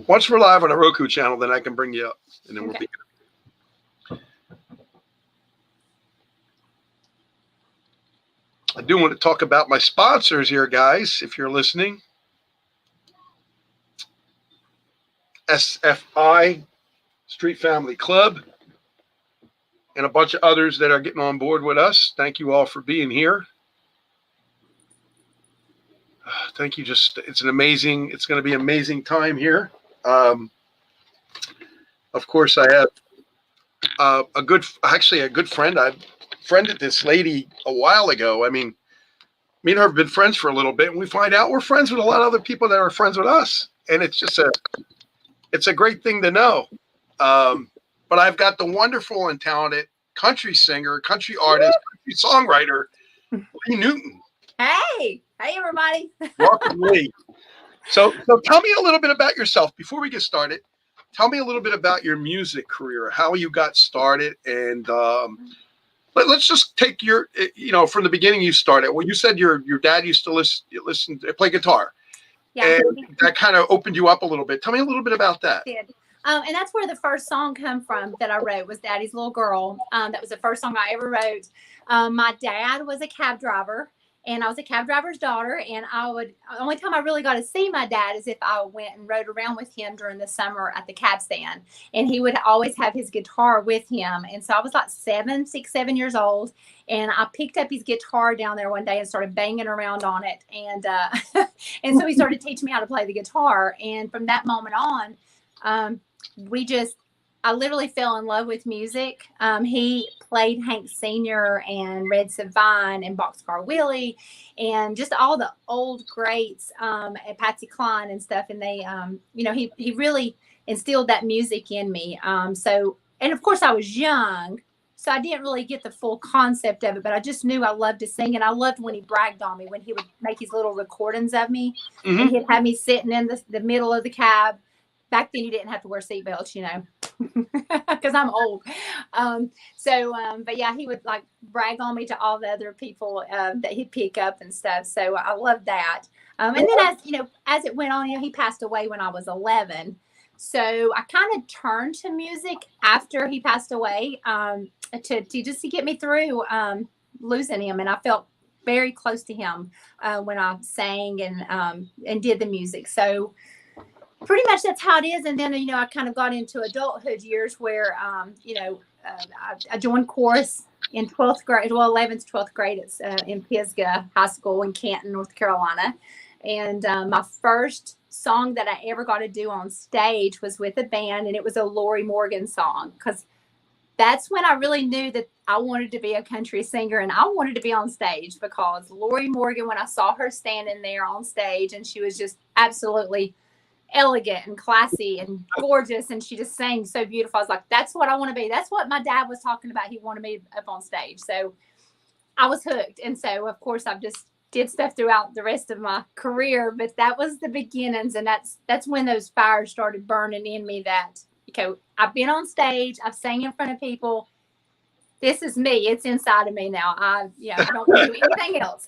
Once we're live on a Roku channel, then I can bring you up, and then we'll be. I do want to talk about my sponsors here, guys, if you're listening. SFI, Street Family Club, and a bunch of others that are getting on board with us. Thank you all for being here. Thank you. It's going to be an amazing time here. Of course, I have a good friend. I've friended this lady a while ago. I mean, me and her have been friends for a little bit, and we find out we're friends with a lot of other people that are friends with us. And it's just it's a great thing to know. But I've got the wonderful and talented country singer, country artist, country songwriter, Lee Newton. Hey, everybody. Welcome, Lee. So tell me a little bit about yourself before we get started. Tell me a little bit about your music career, how you got started, and let's just take from the beginning you started. Well, you said your dad used to play guitar. Yeah. And that kind of opened you up a little bit. Tell me a little bit about that. Did. And that's where the first song come from that I wrote was Daddy's Little Girl. That was the first song I ever wrote. My dad was a cab driver, and I was a cab driver's daughter. And the only time I really got to see my dad is if I went and rode around with him during the summer at the cab stand. And he would always have his guitar with him. And so I was like 7 years old. And I picked up his guitar down there one day and started banging around on it. And and so he started teaching me how to play the guitar. And from that moment on, I literally fell in love with music. He played Hank Sr. and Red Savine and Boxcar Willie and just all the old greats, and Patsy Cline and stuff. And they, he really instilled that music in me. And of course I was young, so I didn't really get the full concept of it, but I just knew I loved to sing. And I loved when he bragged on me, when he would make his little recordings of me. Mm-hmm. And he'd have me sitting in the middle of the cab. Back then you didn't have to wear seatbelts, because I'm old. But yeah, he would like brag on me to all the other people that he'd pick up and stuff. So I loved that. And then as it went on, he passed away when I was 11. So I kind of turned to music after he passed away to get me through losing him. And I felt very close to him when I sang and did the music. So pretty much that's how it is. And then, I kind of got into adulthood years where, I joined chorus in 12th grade, 11th, 12th grade in Pisgah High School in Canton, North Carolina. And my first song that I ever got to do on stage was with a band, and it was a Lori Morgan song, because that's when I really knew that I wanted to be a country singer, and I wanted to be on stage, because Lori Morgan, when I saw her standing there on stage, and she was just absolutely elegant and classy and gorgeous, and she just sang so beautiful. I was like, that's what I want to be. That's what my dad was talking about. He wanted me up on stage. So I was hooked. And so of course I've just did stuff throughout the rest of my career, but that was the beginnings. And that's when those fires started burning in me, that, I've been on stage, I've sang in front of people. This is me. It's inside of me now. I don't do anything else.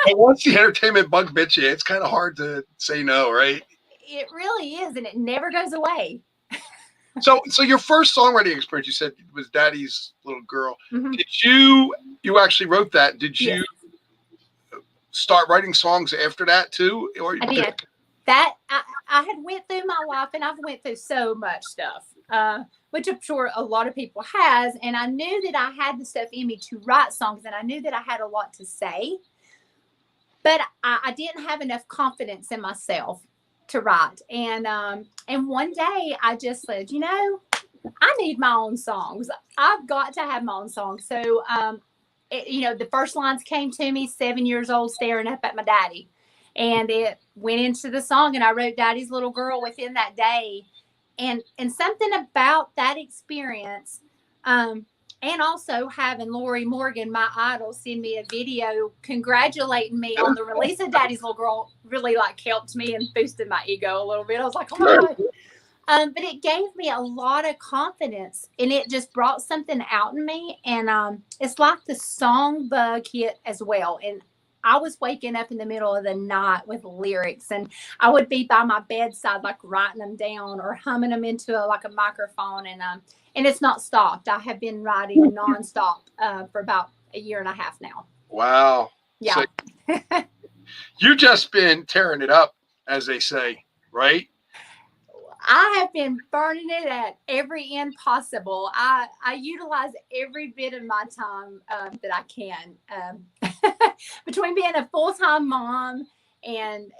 Once the entertainment bug bits you, it's kind of hard to say no, right? It really is, and it never goes away. So your first songwriting experience, you said, was Daddy's Little Girl. Mm-hmm. Did you actually wrote that? Did you start writing songs after that too? Or I did. That I had went through my life, and I've went through so much stuff, which I'm sure a lot of people has. And I knew that I had the stuff in me to write songs, and I knew that I had a lot to say, but I didn't have enough confidence in myself to write. And one day I just said, I need my own songs. I've got to have my own songs. So, the first lines came to me, 7 years old, staring up at my daddy. And it went into the song, and I wrote Daddy's Little Girl within that day. And something about that experience, and also having Lori Morgan, my idol, send me a video congratulating me on the release of Daddy's Little Girl really helped me and boosted my ego a little bit. I was like, oh my God. But it gave me a lot of confidence, and it just brought something out in me. And it's like the song bug hit as well. And I was waking up in the middle of the night with lyrics, and I would be by my bedside, like writing them down or humming them into a microphone. And it's not stopped. I have been writing nonstop for about a year and a half now. Wow. Yeah. So you just been tearing it up, as they say, right? I have been burning it at every end possible. I utilize every bit of my time that I can between being a full-time mom and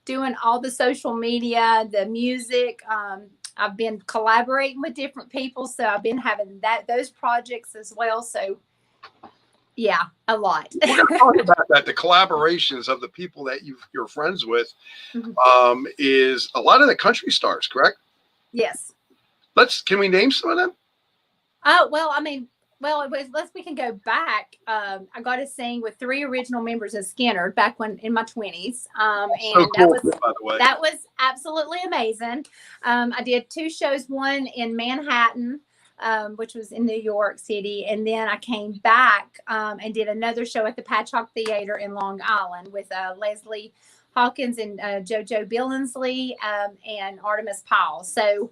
doing all the social media, the music. I've been collaborating with different people, so I've been having those projects as well. So yeah, a lot. We're going to talk about that. The collaborations of the people that you're friends with is a lot of the country stars, correct? Yes. Can we name some of them? We can go back. I got to sing with 3 original members of Skinner back when in my 20s. And so cool, by the way. That was absolutely amazing. I did 2 shows, one in Manhattan, which was in New York City. And then I came back and did another show at the Patchogue Theater in Long Island with Leslie Hawkins and JoJo Billingsley and Artemis Powell. So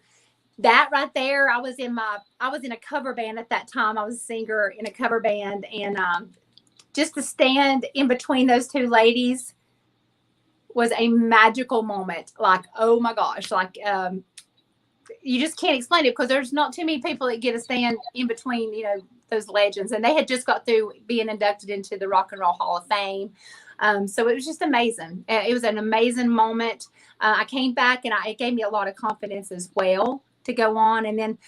that right there, I was in a cover band at that time. I was a singer in a cover band, and just to stand in between those 2 ladies was a magical moment. Like, oh my gosh, like you just can't explain it, because there's not too many people that get to stand in between, those legends. And they had just got through being inducted into the Rock and Roll Hall of Fame. So it was just amazing. It was an amazing moment. I came back, and it gave me a lot of confidence as well to go on. And then,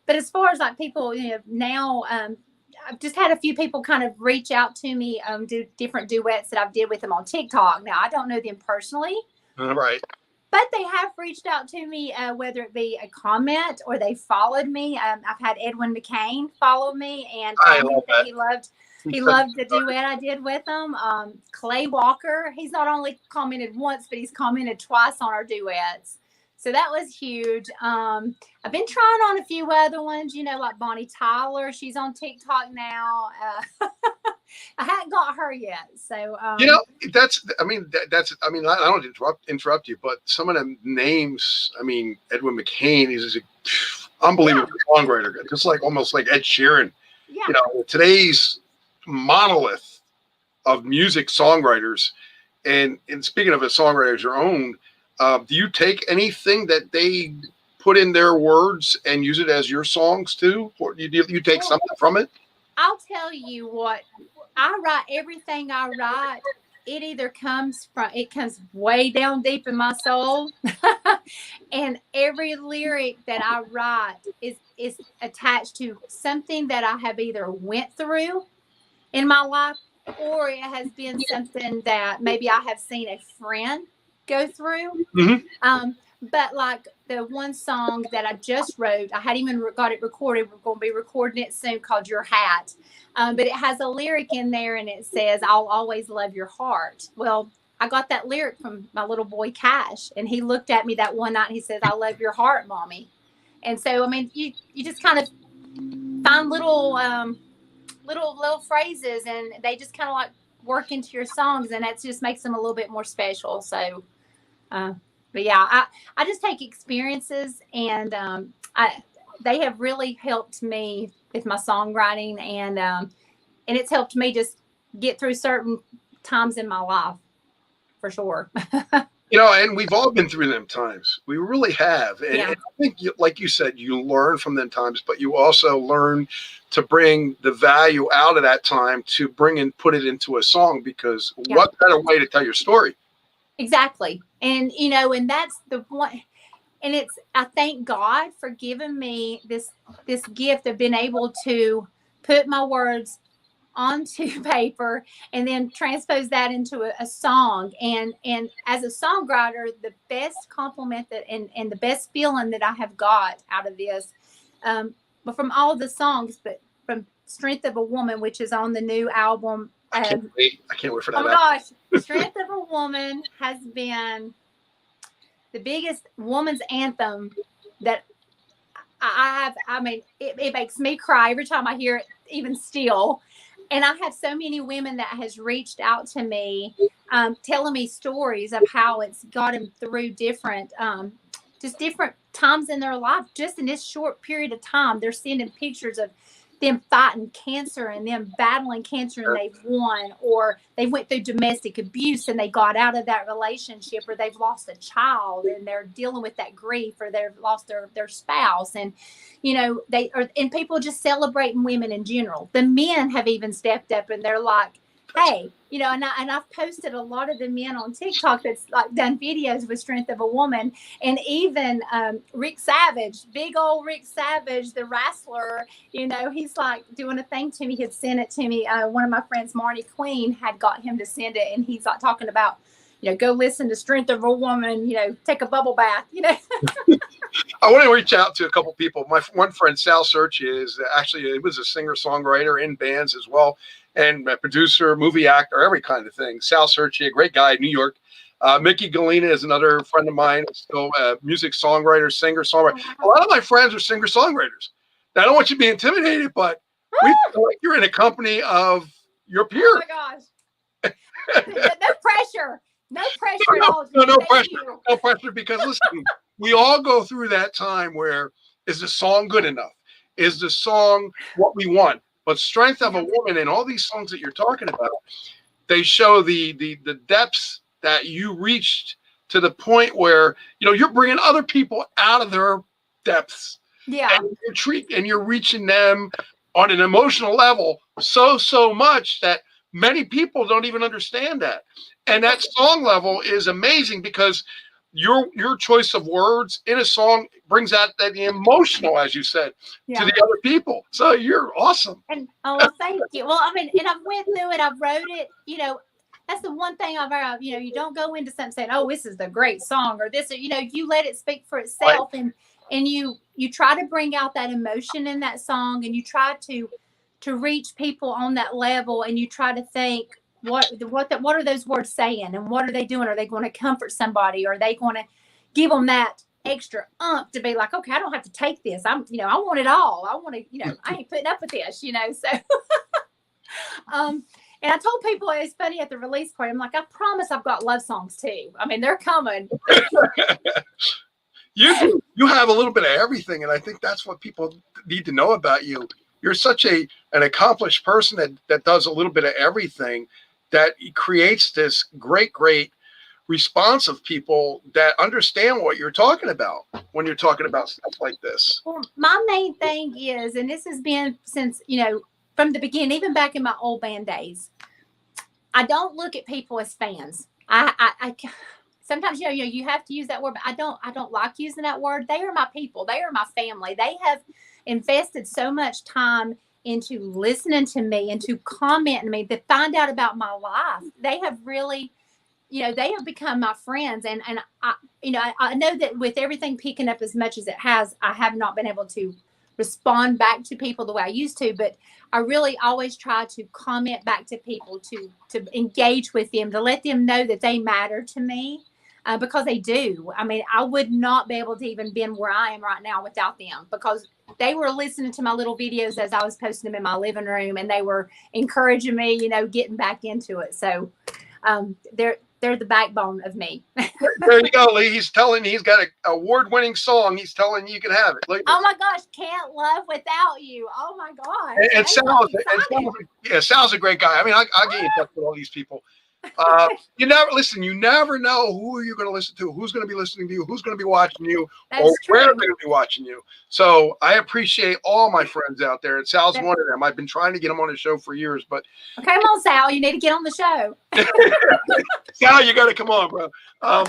but as far as like people, now, I've just had a few people kind of reach out to me, do different duets that I've did with them on TikTok. Now, I don't know them personally. Right. But they have reached out to me, whether it be a comment or they followed me. I've had Edwin McCain follow me, and he loved the duet I did with him. Clay Walker, he's not only commented once, but he's commented twice on our duets. So that was huge. I've been trying on a few other ones, like Bonnie Tyler. She's on TikTok now. I hadn't got her yet. So, I don't interrupt you, but some of them names, Edwin McCain, he's an unbelievable songwriter, just almost like Ed Sheeran. Yeah. Today's monolith of music songwriters. And speaking of a songwriter's your own, do you take anything that they put in their words and use it as your songs too? Or you take something from it? I'll tell you what, I write everything I write. It comes way down deep in my soul. And every lyric that I write is attached to something that I have either went through in my life, or it has been something that maybe I have seen a friend go through. Mm-hmm. But like the one song that I just wrote, I hadn't even got it recorded. We're going to be recording it soon, called Your Hat. But it has a lyric in there, and it says, "I'll always love your heart." Well, I got that lyric from my little boy Cash, and he looked at me that one night and he says, "I love your heart, Mommy." And so, you just kind of find little phrases, and they just kind of like work into your songs, and that just makes them a little bit more special. So, but yeah, I just take experiences, and they have really helped me with my songwriting, and it's helped me just get through certain times in my life, for sure. And we've all been through them times. We really have. And I think, like you said, you learn from them times, but you also learn to bring the value out of that time to put it into a song, because what better way to tell your story? Exactly. And, and that's the one. And I thank God for giving me this gift of being able to put my words onto paper and then transpose that into a song. And as a songwriter, the best compliment and the best feeling that I have got out of this, but from all the songs, but from Strength of a Woman, which is on the new album. I can't wait for that. Oh my gosh. Strength of a Woman has been the biggest woman's anthem that it makes me cry every time I hear it, even still. And I have so many women that has reached out to me, telling me stories of how it's got them through different, just different times in their life. Just in this short period of time, they're sending pictures of them fighting cancer and them battling cancer and they've won, or they went through domestic abuse and they got out of that relationship, or they've lost a child and they're dealing with that grief, or they've lost their spouse. And they are, and people just celebrating women in general. The men have even stepped up and they're like, hey, and I've posted a lot of the men on TikTok that's like done videos with Strength of a Woman. And even Rick Savage, big old Rick Savage, the wrestler, he's like doing a thing to me. He had sent it to me. One of my friends, Marnie Queen, had got him to send it. And he's like talking about, go listen to Strength of a Woman, take a bubble bath, I want to reach out to a couple people. My one friend, Sal Search, is actually, he was a singer-songwriter in bands as well, and a producer, movie actor, every kind of thing. Sal Search, a great guy in New York. Mickey Galena is another friend of mine, still a music songwriter, singer-songwriter. A lot of my friends are singer-songwriters. Now, I don't want you to be intimidated, but we feel like you're in a company of your peers. Oh, my gosh. No pressure. No pressure at all. No pressure. No pressure, because listen, we all go through that time where, is the song good enough? Is the song what we want? But Strength of a Woman and all these songs that you're talking about, they show the depths that you reached, to the point where, you're bringing other people out of their depths. Yeah. And you're reaching them on an emotional level so much that many people don't even understand that. And that song level is amazing, because your choice of words in a song brings out that the emotional, as you said, to the other people. So you're awesome. And thank you. Well, I mean, and I've went through it. I've wrote it. That's the one thing I've heard. You don't go into something saying, "Oh, this is the great song," or this. You let it speak for itself, right. and you try to bring out that emotion in that song, and you try to reach people on that level, and you try to think, what are those words saying, and what are they doing? Are they going to comfort somebody? Are they going to give them that extra to be like, okay, I don't have to take this. I want it all. I want to, I ain't putting up with this, so, and I told people, it's funny, at the release party, I'm like, I promise I've got love songs too. I mean, they're coming. You have a little bit of everything. And I think that's what people need to know about you. You're such an accomplished person that does a little bit of everything, that creates this great response of people that understand what you're talking about when you're talking about stuff like this. Well, my main thing is, and this has been since, from the beginning, even back in my old band days, I don't look at people as fans. I sometimes, you have to use that word, but I don't like using that word. They are my people. They are my family. They have invested so much time into listening to me and to commenting me, to find out about my life. They have really, they have become my friends. And I know that with everything picking up as much as it has, I have not been able to respond back to people the way I used to, but I really always try to comment back to people, to engage with them, to let them know that they matter to me, because they do. I mean, I would not be able to even been where I am right now without them, because they were listening to my little videos as I was posting them in my living room, and they were encouraging me, getting back into it. So they're the backbone of me. There you go, Lee. He's telling you he's got an award-winning song. He's telling you can have it. Oh my gosh, Can't Love Without You. Oh my gosh. And Sal's a great guy. I mean, I'll get in touch with all these people. You never know who you're going to listen to, who's going to be listening to you, who's going to be watching you, or where they're going to be watching you. So I appreciate all my friends out there, and Sal's one of them. I've been trying to get him on the show for years, but come on, Sal, you need to get on the show. Sal, you got to come on, bro. But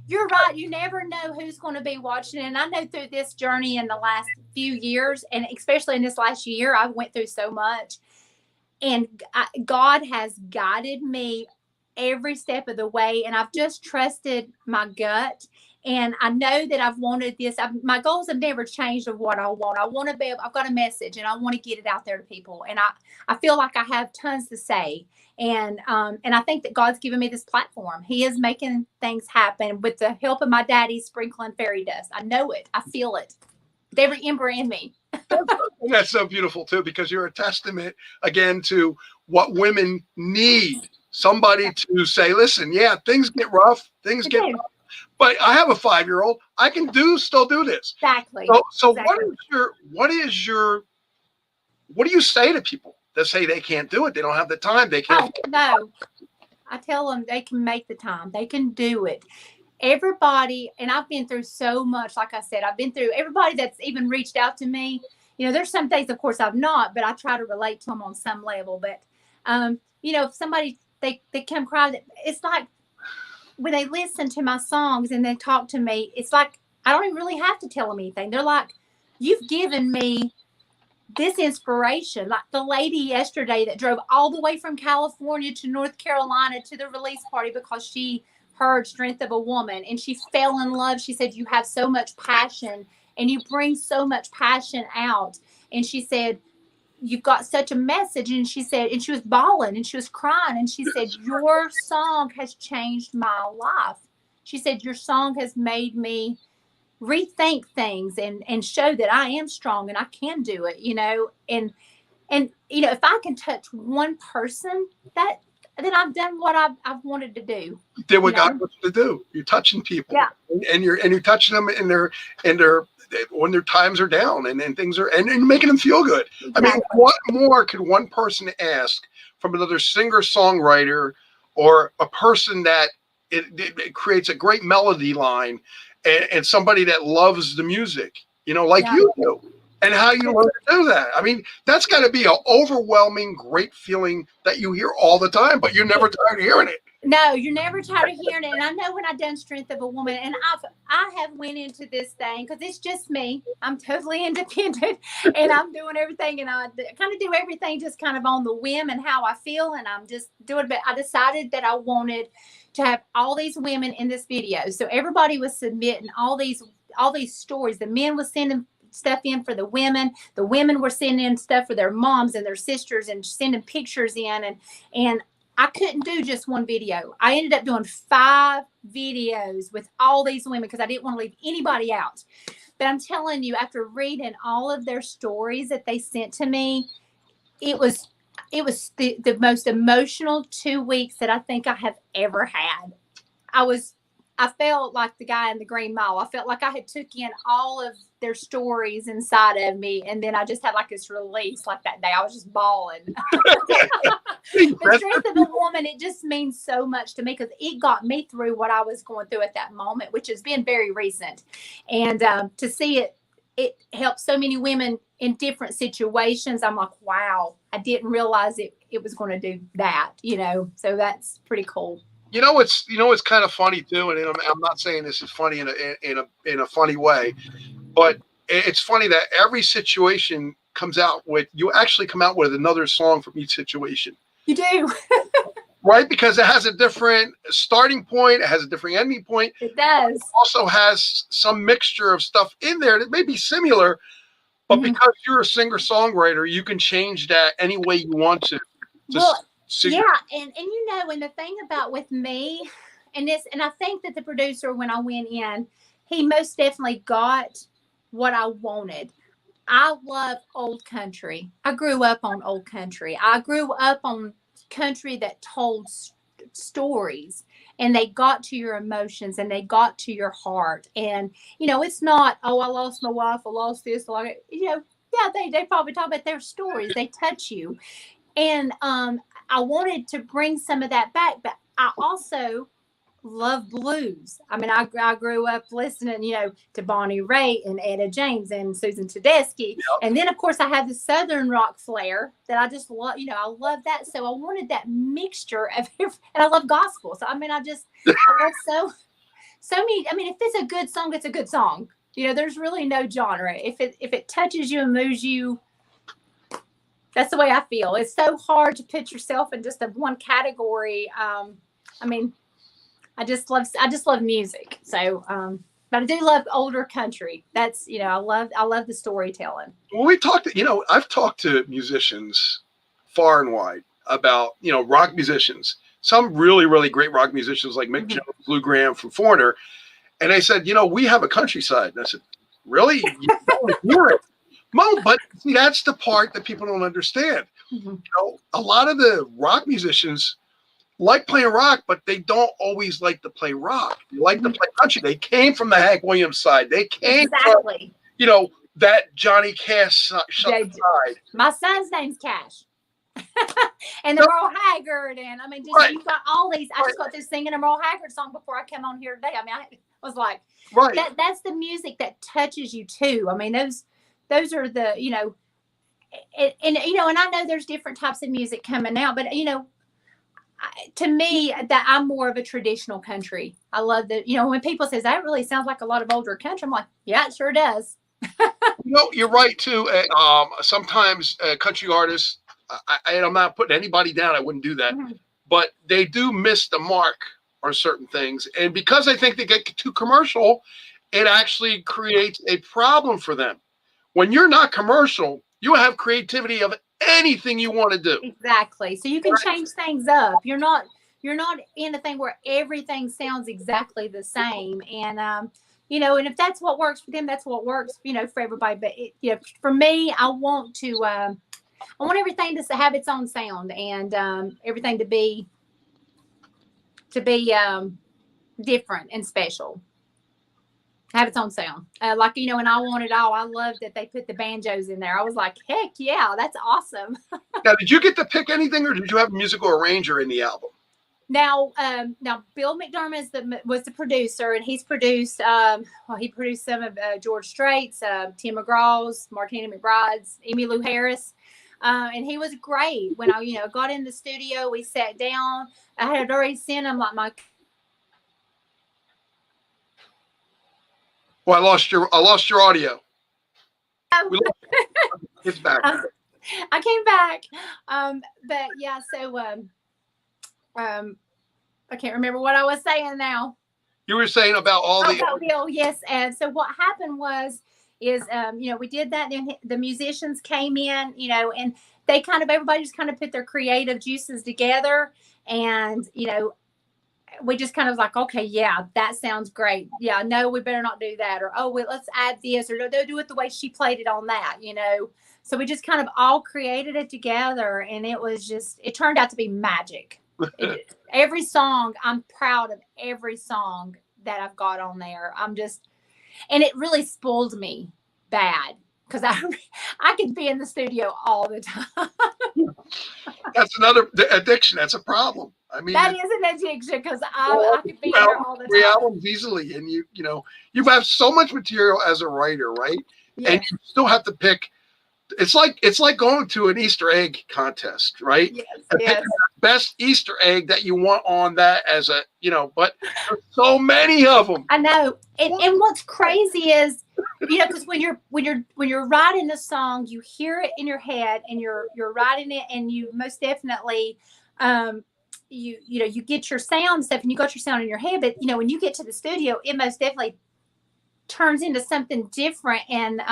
you're right. You never know who's going to be watching. And I know through this journey in the last few years, and especially in this last year, I went through so much. And God has guided me every step of the way. And I've just trusted my gut. And I know that I've wanted this. My goals have never changed of what I want. I've got a message, and I want to get it out there to people. And I feel like I have tons to say. And I think that God's given me this platform. He is making things happen with the help of my daddy sprinkling fairy dust. I know it. I feel it. every ember in me. And that's so beautiful too, because you're a testament again to what women need. Somebody to say, listen, yeah, things get rough, things get rough, but I have a 5-year-old. I can still do this. Exactly. So Exactly. what do you say to people that say they can't do it? They don't have the time. They can't. Oh, no. I tell them they can make the time. They can do it. Everybody, and I've been through so much. Like I said, I've been through everybody that's even reached out to me. You know, there's some things, of course, I've not, but I try to relate to them on some level. But, you know, if somebody, they come cry, it's like when they listen to my songs and they talk to me, it's like I don't even really have to tell them anything. They're like, you've given me this inspiration. Like the lady yesterday that drove all the way from California to North Carolina to the release party because she heard Strength of a Woman and she fell in love. She said, you have so much passion and you bring so much passion out. And she said, you've got such a message. And she said, and she was bawling and she was crying. And she said, your song has changed my life. She said, your song has made me rethink things and show that I am strong and I can do it, you know, and you know, if I can touch one person, that then I've done what I've wanted to do. You did what God wants you to do. You're touching people, yeah, and you're touching them in their when their times are down and things are and making them feel good. Exactly. I mean, what more could one person ask from another singer songwriter or a person that it creates a great melody line? And somebody that loves the music, you know, like you do, and how you learn to do that. I mean, that's got to be an overwhelming, great feeling that you hear all the time, but you're never tired of hearing it. No, you're never tired of hearing it. And I know when I done Strength of a Woman, and I have went into this thing because it's just me. I'm totally independent, and I'm doing everything, and I kind of do everything just kind of on the whim and how I feel, and I'm just doing. But I decided that I wanted to have all these women in this video, so everybody was submitting all these stories. The men was sending stuff in for the women were sending in stuff for their moms and their sisters and sending pictures in, and I couldn't do just one video. I ended up doing 5 videos with all these women because I didn't want to leave anybody out. But I'm telling you, after reading all of their stories that they sent to me, it was the most emotional 2 weeks that I think I have ever had. I felt like the guy in the Green Mile. I felt like I had took in all of their stories inside of me, and then I just had like this release. Like that day, I was just bawling. The Strength of a Woman, it just means so much to me because it got me through what I was going through at that moment, which has been very recent. And to see it helped so many women in different situations. I'm like, wow, I didn't realize it was going to do that, you know. So that's pretty cool. You know, it's kind of funny too, and I'm not saying this is funny in a funny way, but it's funny that every situation comes out with you actually come out with another song from each situation. You do, right? Because it has a different starting point, it has a different ending point. It does. It also has some mixture of stuff in there that may be similar, but because you're a singer songwriter, you can change that any way you want to. Well, yeah, and you know, and the thing about with me, and I think that the producer, when I went in, he most definitely got what I wanted. I love old country. I grew up on old country. I grew up on country that told stories, and they got to your emotions and they got to your heart. And you know, it's not, oh, I lost my wife, I lost this, like, you know, yeah, they probably talk about their stories. They touch you. And I wanted to bring some of that back, but I also love blues. I mean, I grew up listening, you know, to Bonnie Raitt and Etta James and Susan Tedeschi. Yep. And then, of course, I have the Southern rock flair that I just love. You know, I love that. So I wanted that mixture of, and I love gospel. So, I mean, I love so many. I mean, if it's a good song, it's a good song. You know, there's really no genre. If it touches you and moves you, that's the way I feel. It's so hard to put yourself in just one category. I mean, I just love music. So, but I do love older country. That's, you know, I love the storytelling. Well, I've talked to musicians far and wide about, you know, rock musicians, some really, really great rock musicians like Mick Jones, Lou Graham from Foreigner. And they said, you know, we have a countryside. And I said, really? You don't hear it. No, but see, that's the part that people don't understand. Mhm. You know, a lot of the rock musicians like playing rock, but they don't always like to play rock. They like to play country. They came from the Hank Williams side. They came from, Exactly. you know, that Johnny Cash They- side. My son's name's Cash. And the No, Merle Haggard, and I mean, just right, you've got all these. I right, just got through singing a Merle Haggard song before I came on here today. I mean, I was like, right. that's the music that touches you too. I mean, those are the, you know, and you know, and I know there's different types of music coming out, but you know, to me, that I'm more of a traditional country. I love that. You know, when people says that really sounds like a lot of older country, I'm like, yeah, it sure does. You know, you're right too. Sometimes country artists, and I'm not putting anybody down. I wouldn't do that, Mhm. but they do miss the mark on certain things, and because I think they get too commercial, it actually creates a problem for them. When you're not commercial, you have creativity of anything you want to do. Exactly. So you can change things up. You're not in a thing where everything sounds exactly the same. And you know, and if that's what works for them, that's what works, you know, for everybody. But you know, for me, I want everything to have its own sound, and everything to be different and special. Have its own sound. Like, you know, and I Want It All. I love that they put the banjos in there. I was like, heck yeah, that's awesome. Now, did you get to pick anything, or did you have a musical arranger in the album? Now, Bill McDermott was the producer, and he's produced. He produced some of George Strait's, Tim McGraw's, Martina McBride's, Emmylou Harris, and he was great. When I, you know, got in the studio, we sat down. I had already sent him like my. Well, I lost your audio. We lost it's back. I came back, but yeah. So I can't remember what I was saying now. You were saying about all the About Bill, yes. And so what happened is you know, we did that, then the musicians came in, you know, and they kind of, everybody just kind of put their creative juices together, and you know, we just kind of like, okay, yeah, that sounds great. Yeah, no, we better not do that, or oh, well, let's add this, or no, do it the way she played it on that, you know. So we just kind of all created it together, and it turned out to be magic. Every song, I'm proud of every song that I've got on there. And it really spoiled me bad, because I could be in the studio all the time. That's another addiction. That's a problem. I mean, That is an addiction, because I could be there all the 3 time. albums easily, and you know, you have so much material as a writer, right? Yes. And you still have to pick. It's like going to an Easter egg contest, right? Yes, And pick yes. the best Easter egg that you want on that as a, you know, but there's so many of them. I know. And what's crazy is, you know, because when you're writing a song, you hear it in your head, and you're writing it, and you most definitely you know, you get your sound stuff, and you got your sound in your head, but you know, when you get to the studio, it most definitely turns into something different, and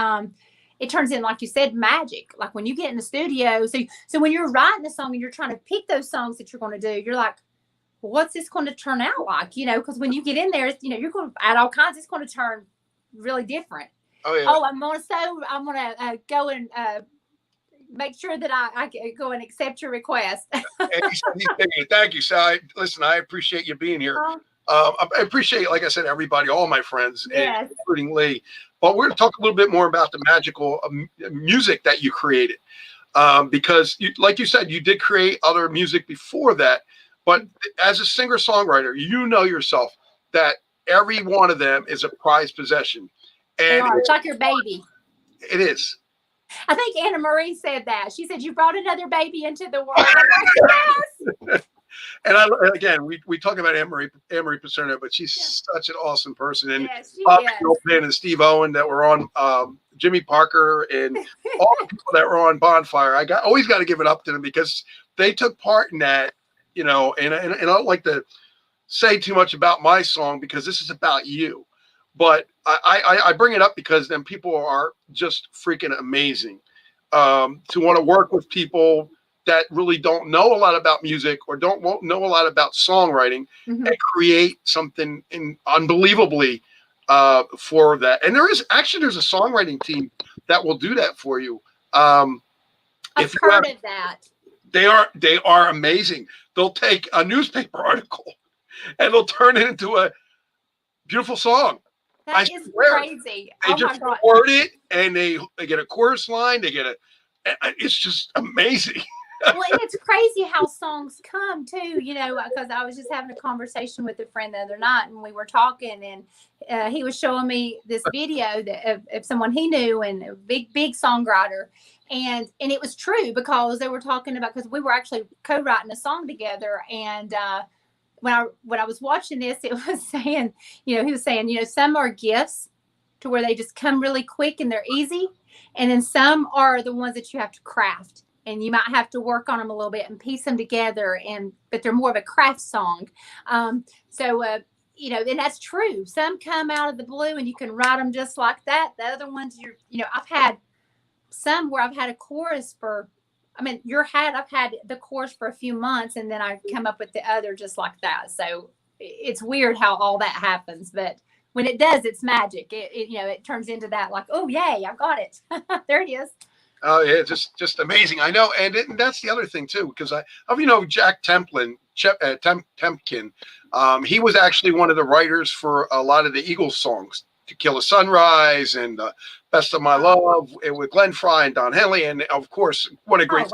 it turns in, like you said, magic. Like when you get in the studio, so when you're writing a song and you're trying to pick those songs that you're going to do, you're like, well, what's this going to turn out like? You know, because when you get in there, you know, you're going to add all kinds. It's going to turn really different. Oh yeah. Oh, I'm gonna go and make sure that I go and accept your request. Thank you, Sally. Listen, I appreciate you being here. I appreciate, like I said, everybody, all my friends, Yes. including Lee. But we're going to talk a little bit more about the magical music that you created, because, like you said, you did create other music before that. But as a singer-songwriter, you know yourself that every one of them is a prized possession. And It's like your baby. It is. I think Anna Marie said that. She said, you brought another baby into the world. I'm like, yes. And again, we talk about Anne-Marie Pacerno, but she's such an awesome person. And Yes, she Bob is. Gilpin and Steve Owen that were on, Jimmy Parker, and all the people that were on Bonfire. Always got to give it up to them, because they took part in that, you know. And I don't like to say too much about my song, because this is about you. But I bring it up because then people are just freaking amazing, to want to work with people that really don't know a lot about music, or won't know a lot about songwriting, Mhm. and create something unbelievably for that. And there's a songwriting team that will do that for you. I've heard of that. They are amazing. They'll take a newspaper article and they'll turn it into a beautiful song. That is crazy. They just word it, and they get a chorus line. They get it's just amazing. Well, and it's crazy how songs come too, because I was just having a conversation with a friend the other night, and we were talking, and he was showing me this video of someone he knew, and a big songwriter, and it was true, because they were talking about, because we were actually co-writing a song together, and when I was watching this, it was saying, he was saying, some are gifts to where they just come really quick and they're easy, and then some are the ones that you have to craft. And you might have to work on them a little bit and piece them together, but they're more of a craft song. And that's true. Some come out of the blue and you can write them just like that. The other ones, I've had some where I've had a chorus I've had the chorus for a few months, and then I come up with the other just like that. So it's weird how all that happens, but when it does, it's magic. It turns into that, like, oh yay, I got it. There it is. Oh yeah, just amazing. I know, and that's the other thing too, because Jack Templin, Tempkin. He was actually one of the writers for a lot of the Eagles songs, "To Kill a Sunrise" and "Best of My Love," with Glenn Frey and Don Henley, and of course, what a great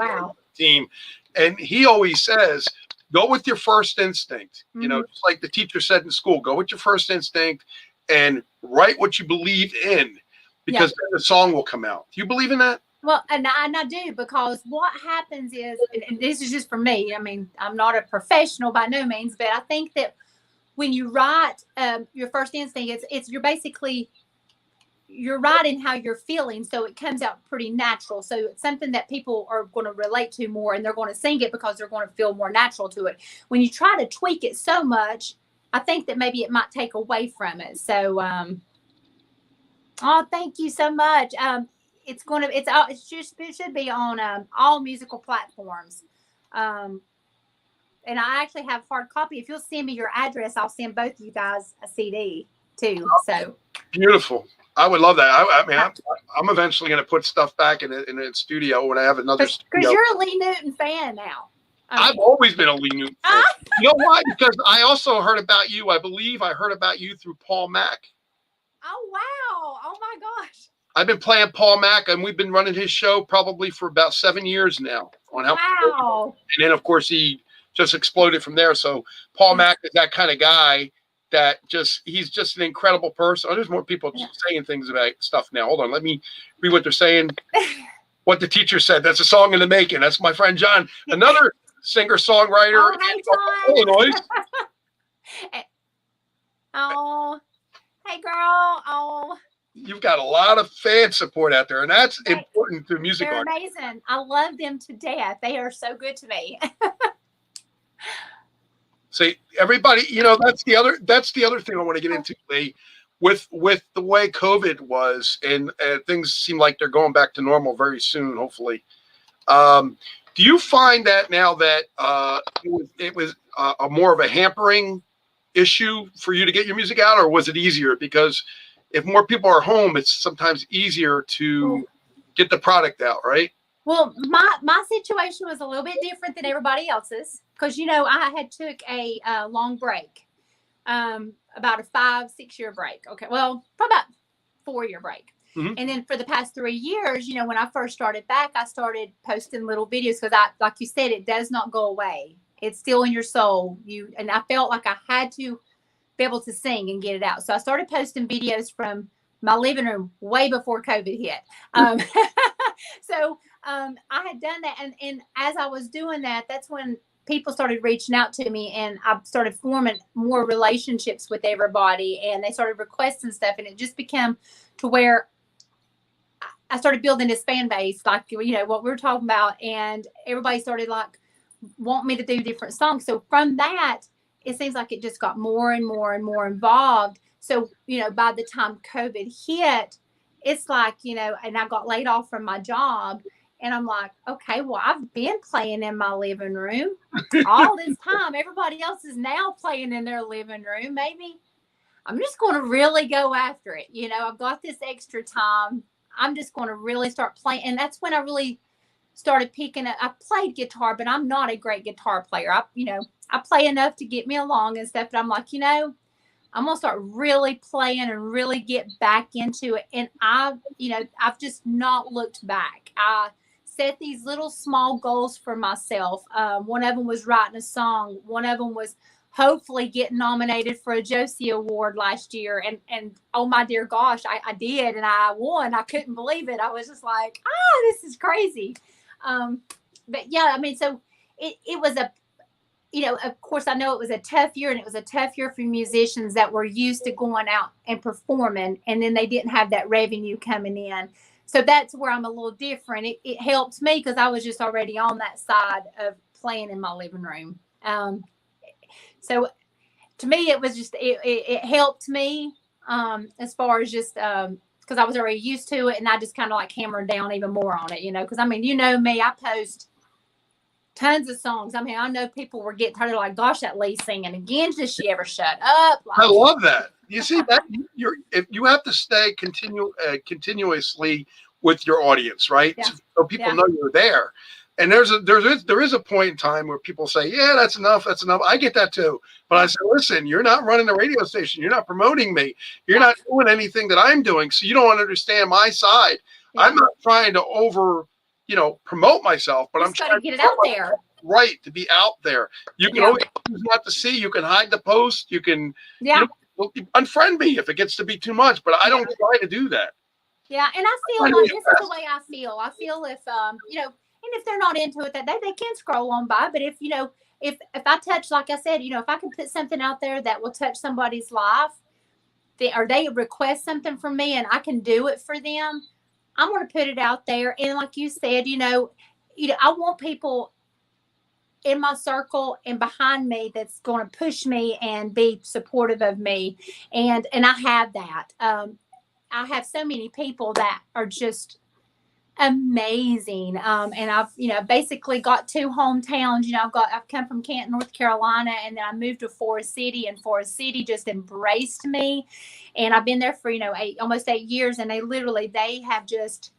team. And he always says, "Go with your first instinct." Mm-hmm. Just like the teacher said in school, go with your first instinct and write what you believe in, because then the song will come out. Do you believe in that? Well, and I do, because what happens is, and this is just for me, I mean, I'm not a professional by no means, but I think that when you write your first instinct, you're writing how you're feeling, so it comes out pretty natural. So it's something that people are going to relate to more, and they're going to sing it because they're going to feel more natural to it. When you try to tweak it so much, I think that maybe it might take away from it. So, thank you so much. It should be on all musical platforms. And I actually have hard copy. If you'll send me your address, I'll send both of you guys a CD too. So beautiful. I would love that. I'm eventually going to put stuff back in a studio when I have another studio. Because you're a Lee Newton fan now. I've always been a Lee Newton fan. You know why? Because I also heard about you. I believe I heard about you through Paul Mack. Oh, wow. Oh, my gosh. I've been playing Paul Mack, and we've been running his show probably for about 7 years now. Wow. And then, of course, he just exploded from there. So Paul Mack is that kind of guy that he's just an incredible person. Oh, there's more people saying things about stuff now. Hold on. Let me read what they're saying. What the teacher said. That's a song in the making. That's my friend John, another singer-songwriter in Illinois. Oh, hey, girl. Oh. You've got a lot of fan support out there, and that's important to music artists. They're amazing. I love them to death. They are so good to me. See, everybody, that's the other thing I want to get into, Lee, with the way COVID was, and things seem like they're going back to normal very soon, hopefully. Do you find that now that it was a more of a hampering issue for you to get your music out, or was it easier? Because if more people are home, it's sometimes easier to get the product out, right? Well, my situation was a little bit different than everybody else's, because I had took a long break, about a 5-6 year break. Okay, well, probably about 4-year break. Mm-hmm. And then for the past 3 years, when I first started back, I started posting little videos, because like you said, it does not go away. It's still in your soul. And I felt like I had to be able to sing and get it out. So I started posting videos from my living room way before COVID hit. So I had done that. And as I was doing that, that's when people started reaching out to me, and I started forming more relationships with everybody, and they started requesting stuff. And it just became to where I started building this fan base, like, what we were talking about. And everybody started wanting me to do different songs. So from that, it seems like it just got more and more and more involved. So, by the time COVID hit, it's like, and I got laid off from my job, and I'm like, okay, well, I've been playing in my living room all this time. Everybody else is now playing in their living room. Maybe I'm just going to really go after it. You know, I've got this extra time. I'm just going to really start playing. And that's when I really started picking up. I played guitar, but I'm not a great guitar player. I play enough to get me along and stuff. But I'm like, I'm going to start really playing and really get back into it. And I've just not looked back. I set these little small goals for myself. One of them was writing a song. One of them was hopefully getting nominated for a Josie Award last year. And oh my dear gosh, I did. And I won. I couldn't believe it. I was just like, this is crazy. But yeah, I mean, so it was of course I know it was a tough year, and it was a tough year for musicians that were used to going out and performing, and then they didn't have that revenue coming in. So that's where I'm a little different. It helped me because I was just already on that side of playing in my living room. So to me, it was just, it helped me as far as just, because I was already used to it, and I just kind of like hammered down even more on it, because I mean, me, I post tons of songs. I mean, I know people were getting tired of like, gosh, that Lee singing again. Does she ever shut up? Like, I love that. You see that if you have to stay continuously with your audience, right? Yeah. So people know you're there. And there is a point in time where people say, yeah, that's enough. That's enough. I get that too. But I say, listen, you're not running the radio station. You're not promoting me. You're not doing anything that I'm doing. So you don't understand my side. Yeah. I'm not trying to promote myself, but I'm trying to get it out there. Right. To be out there. You can always choose not to see. You can hide the post. You can unfriend me if it gets to be too much, but I don't try to do that. Yeah. And I feel like this is the way I feel. I feel if, and if they're not into it, that they can scroll on by. But if I touch, like I said, if I can put something out there that will touch somebody's life, or they request something from me and I can do it for them, I'm going to put it out there. And like you said, I want people in my circle and behind me that's going to push me and be supportive of me. And I have that. I have so many people that are just amazing. And I've basically got two hometowns. I've come from Canton, North Carolina, and then I moved to Forest City, and Forest City just embraced me. And I've been there for, almost 8 years, and they have just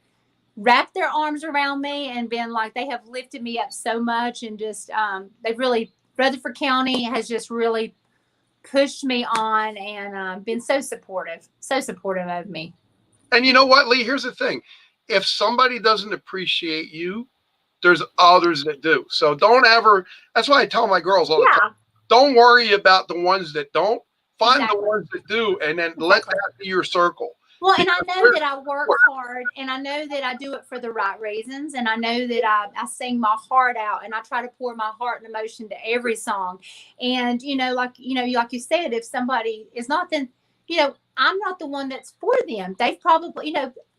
wrapped their arms around me and been like, they have lifted me up so much. And just, Rutherford County has just really pushed me on and been so supportive of me. And you know what, Lee, here's the thing. If somebody doesn't appreciate you, there's others that do. So don't ever, that's why I tell my girls all the time, don't worry about the ones that don't. Find the ones that do, and then let that be your circle. Well, and I know that I work hard, and I know that I do it for the right reasons, and I know that I sing my heart out, and I try to pour my heart and emotion to every song. And, like you said, if somebody is not, then, I'm not the one that's for them. They've probably,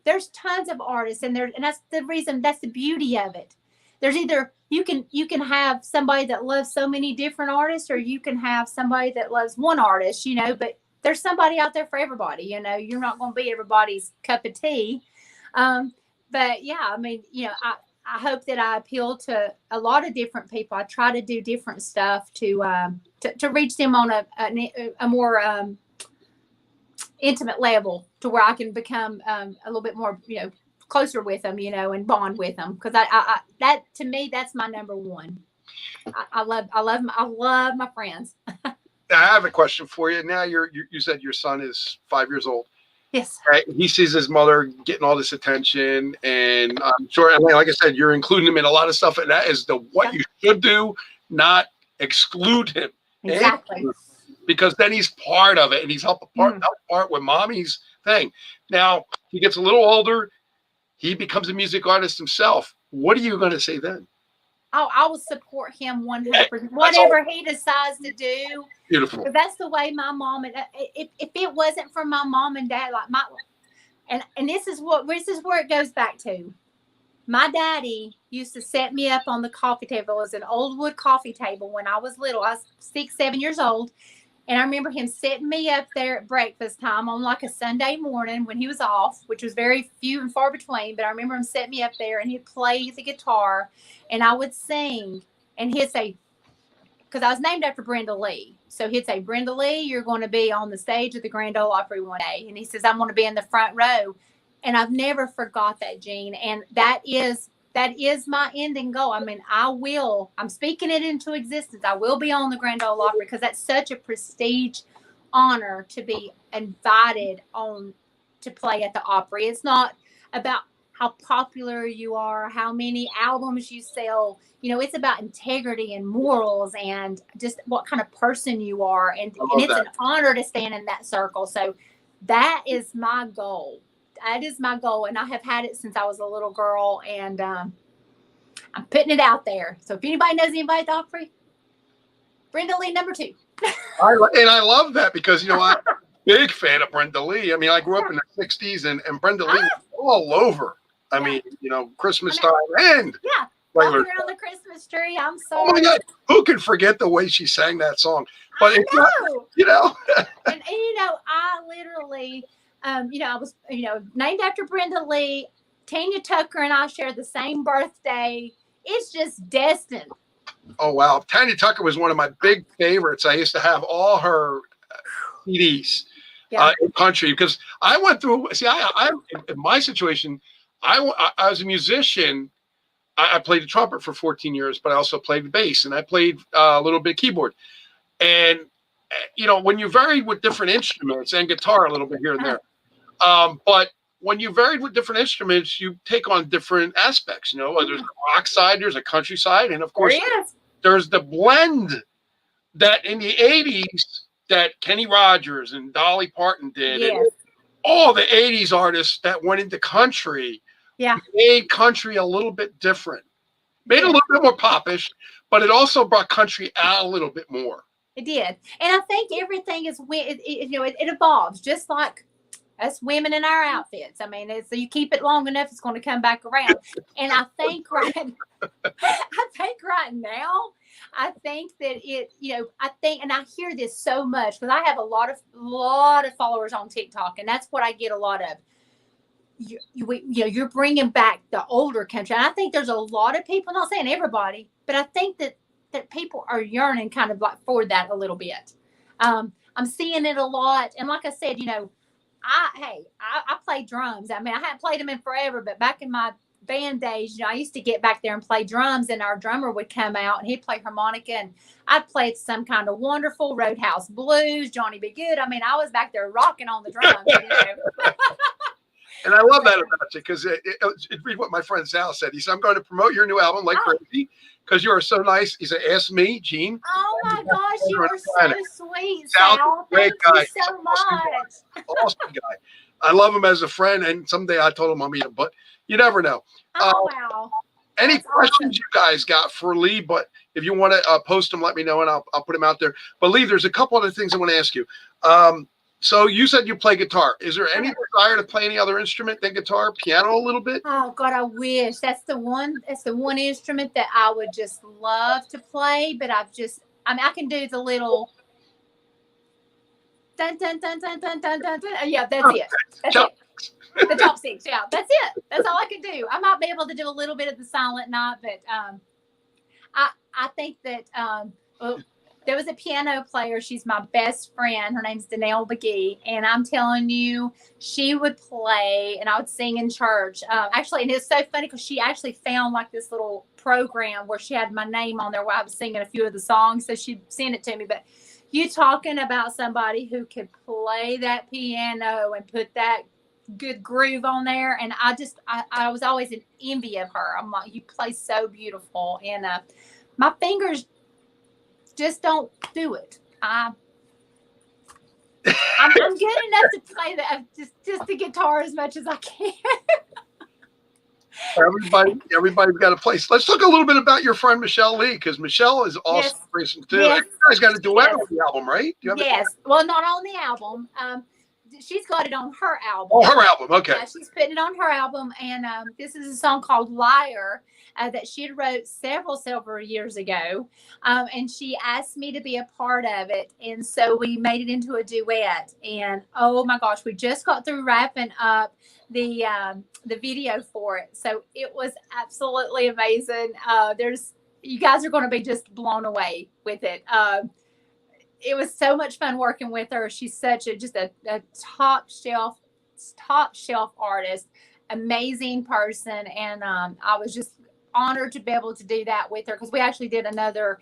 there's tons of artists, and that's the reason, that's the beauty of it. There's either you can have somebody that loves so many different artists, or you can have somebody that loves one artist, but there's somebody out there for everybody. You're not going to be everybody's cup of tea. But yeah, I mean, I hope that I appeal to a lot of different people. I try to do different stuff to reach them on a more intimate level, to where I can become a little bit more, closer with them, and bond with them. Because that, to me, that's my number one. I love my friends. I have a question for you. Now you said your son is 5 years old. Yes. Right? He sees his mother getting all this attention, and I'm sure, like I said, you're including him in a lot of stuff, and that is what you should do, not exclude him. Exactly. Because then he's part of it, and he's help part with mommy's thing. Now he gets a little older, he becomes a music artist himself. What are you going to say then? Oh, I will support him 100%. Whatever he decides to do. Beautiful. That's the way my mom, and if it wasn't for my mom and dad, and this is where it goes back to. My daddy used to set me up on the coffee table. It was an old wood coffee table when I was little. I was 6, 7 years old. And I remember him setting me up there at breakfast time on like a Sunday morning when he was off, which was very few and far between. But I remember him setting me up there, and he'd play the guitar, and I would sing, and he'd say, because I was named after Brenda Lee. So he'd say, Brenda Lee, you're going to be on the stage of the Grand Ole Opry one day. And he says, I'm going to be in the front row. And I've never forgot that, Gene. And that is my ending goal. I mean, I'm speaking it into existence. I will be on the Grand Ole Opry because that's such a prestige honor to be invited on to play at the Opry. It's not about how popular you are, how many albums you sell. You know, it's about integrity and morals and just what kind of person you are. And it's an honor to stand in that circle. So that is my goal. That is my goal. And I have had it since I was a little girl. And I'm putting it out there. So if anybody knows anybody at the Opry, Brenda Lee number 2. I love that because, you know, I'm a big fan of Brenda Lee. I mean, I grew up in the 60s and Brenda Lee was all over. I mean, you know, Christmas time and walking around the Christmas tree. I'm sorry. Oh my God, who can forget the way she sang that song? But it's not, you know. and you know, I literally, you know, I was, you know, named after Brenda Lee. Tanya Tucker and I share the same birthday. It's just destined. Oh wow, Tanya Tucker was one of my big favorites. I used to have all her CDs in country because I went through. See, I in my situation. I was a musician. I played the trumpet for 14 years, but I also played the bass and I played a little bit of keyboard. And, you know, when you varied with different instruments and guitar a little bit here and there, but when you varied with different instruments, you take on different aspects. You know, there's a rock side, there's a country side, and of course, there's the blend that in the 80s that Kenny Rogers and Dolly Parton did. Yes. And all the 80s artists that went into country made country a little bit different. Made it a little bit more popish, but it also brought country out a little bit more. It did. And I think everything is, you know, it evolves just like us women in our outfits. I mean, so you keep it long enough, it's going to come back around. And I think right now, I think that it, you know, and I hear this so much because I have a lot of followers on TikTok, and that's what I get a lot of. You know, you're bringing back the older country. And I think there's a lot of people, not saying everybody, but I think that people are yearning kind of like for that a little bit. I'm seeing it a lot. And like I said, you know, I play drums. I mean, I haven't played them in forever, but back in my band days, you know, I used to get back there and play drums, and our drummer would come out and he'd play harmonica, and I'd play some kind of wonderful Roadhouse Blues, Johnny B. Good. I mean, I was back there rocking on the drums, you know. And I love that about you because read what my friend Sal said. He said, I'm going to promote your new album like crazy because you are so nice. He said, ask me, Gene. Oh my gosh, you are so sweet, Sal. Thank you so much. Awesome guy. I love him as a friend, and someday I told him I'll meet him, but you never know. Oh, wow. Any questions you guys got for Lee? But if you want to post them, let me know, and I'll put them out there. But Lee, there's a couple other things I want to ask you. So you said you play guitar. Is there any desire to play any other instrument than guitar, piano a little bit? Oh God, I wish. That's the one instrument that I would just love to play. But I mean, I can do the little dun dun dun dun dun dun dun. Yeah, that's it. That's it. The top six. Yeah, that's it. That's all I can do. I might be able to do a little bit of the Silent Night, but I think that there was a piano player. She's my best friend. Her name's Danelle McGee. And I'm telling you, she would play and I would sing in church. Actually, and it's so funny because she actually found like this little program where she had my name on there while I was singing a few of the songs. So she sent it to me. But you talking about somebody who could play that piano and put that good groove on there. And I was always in envy of her. I'm like, you play so beautiful. And my fingers just don't do it. I'm good enough to play just the guitar as much as I can. Everybody's got a place. Let's talk a little bit about your friend Michelle Lee, because Michelle is awesome person too. Yes. You guys got a duet on the album, right? Yes. Well, not on the album. She's got it on her album. Oh, her album. Okay. Yeah, she's putting it on her album, and this is a song called "Liar" that she had wrote several years ago, and she asked me to be a part of it, and so we made it into a duet. And oh my gosh, we just got through wrapping up the video for it, so it was absolutely amazing. You guys are going to be just blown away with it. it was so much fun working with her. She's such a top shelf artist, amazing person, and I was just honored to be able to do that with her, because we actually did another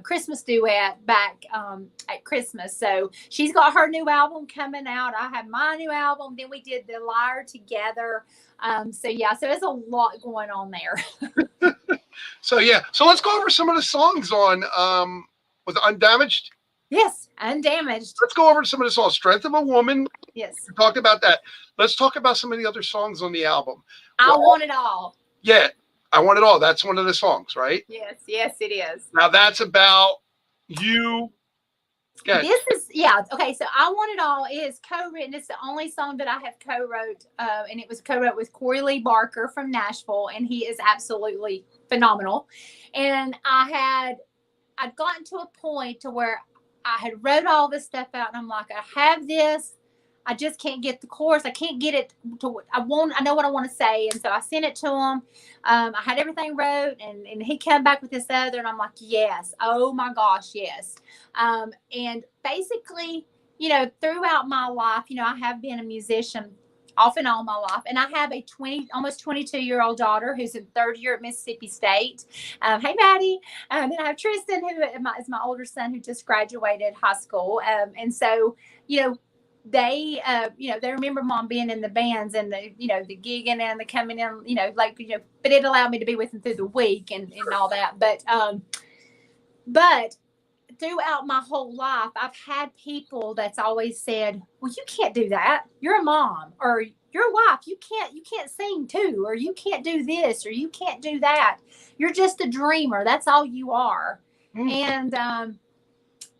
Christmas duet back at Christmas. So she's got her new album coming out. I have my new album. Then we did the Lyre together. So there's a lot going on there. So let's go over some of the songs on was it Undamaged? Yes, Undamaged. Let's go over some of the songs. Strength of a Woman. Yes. We talked about that. Let's talk about some of the other songs on the album. I Want It All. Yeah, I Want It All. That's one of the songs, right? Yes, it is. Now that's about you. This is, okay, so I Want It All is co-written. It's the only song that I have co-wrote, and it was co-wrote with Corey Lee Barker from Nashville, and he is absolutely phenomenal. And I'd gotten to a point to where I had wrote all this stuff out, and I'm like, I have this. I just can't get the chorus. I can't get it to. I know what I want to say, and so I sent it to him. I had everything wrote, and he came back with this other, and I'm like, yes. Oh my gosh, yes. And basically, throughout my life, I have been a musician off and on my life, and I have a almost 22-year-old daughter who's in third year at Mississippi State. Hey, Maddie. Then I have Tristan, who is my older son, who just graduated high school. And so, they remember Mom being in the bands and the gigging and the coming in, but it allowed me to be with them through the week and all that. But throughout my whole life, I've had people that's always said, well, you can't do that. You're a mom, or you're a wife. You can't sing too, or you can't do this, or you can't do that. You're just a dreamer. That's all you are. And,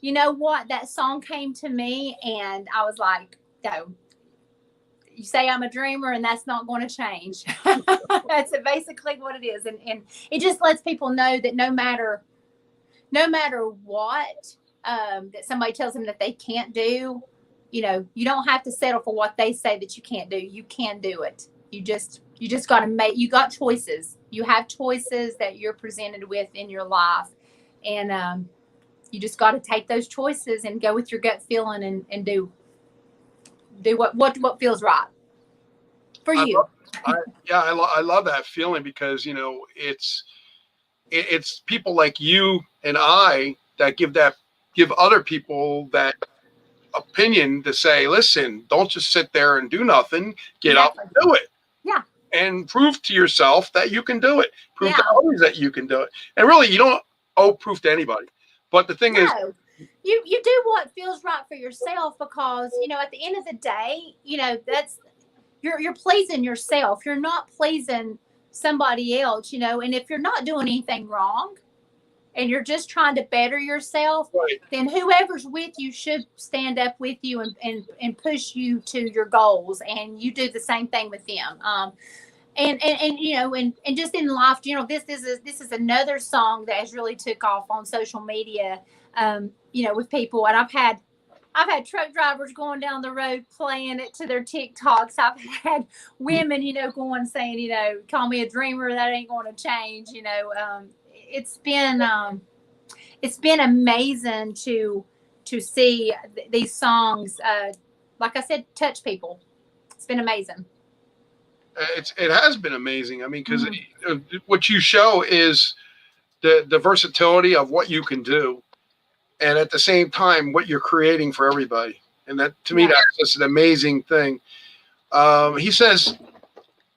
you know what? That song came to me, and I was like, no, you say I'm a dreamer, and that's not going to change. That's basically what it is. And it just lets people know that no matter what, that somebody tells them that they can't do, you don't have to settle for what they say that you can't do. You can do it. You just got to you got choices. You have choices that you're presented with in your life. And, you just got to take those choices and go with your gut feeling and do what feels right for you. I love that feeling, because it's people like you and I that give other people that opinion to say, listen, don't just sit there and do nothing. Get up and do it. Yeah. And prove to yourself that you can do it. Prove to others that you can do it. And really, you don't owe proof to anybody. But the thing is, you do what feels right for yourself, because at the end of the day, that's you're pleasing yourself. You're not pleasing somebody else, and if you're not doing anything wrong and you're just trying to better yourself, right, then whoever's with you should stand up with you and push you to your goals, and you do the same thing with them. And just in life, this is another song that has really took off on social media, with people. And I've had truck drivers going down the road playing it to their TikToks. I've had women, going saying, call me a dreamer, that ain't going to change. It's been amazing to see these songs, like I said, touch people. It's been amazing. It has been amazing. I mean, because what you show is the versatility of what you can do, and at the same time, what you're creating for everybody. And that, to me, that's just an amazing thing. He says,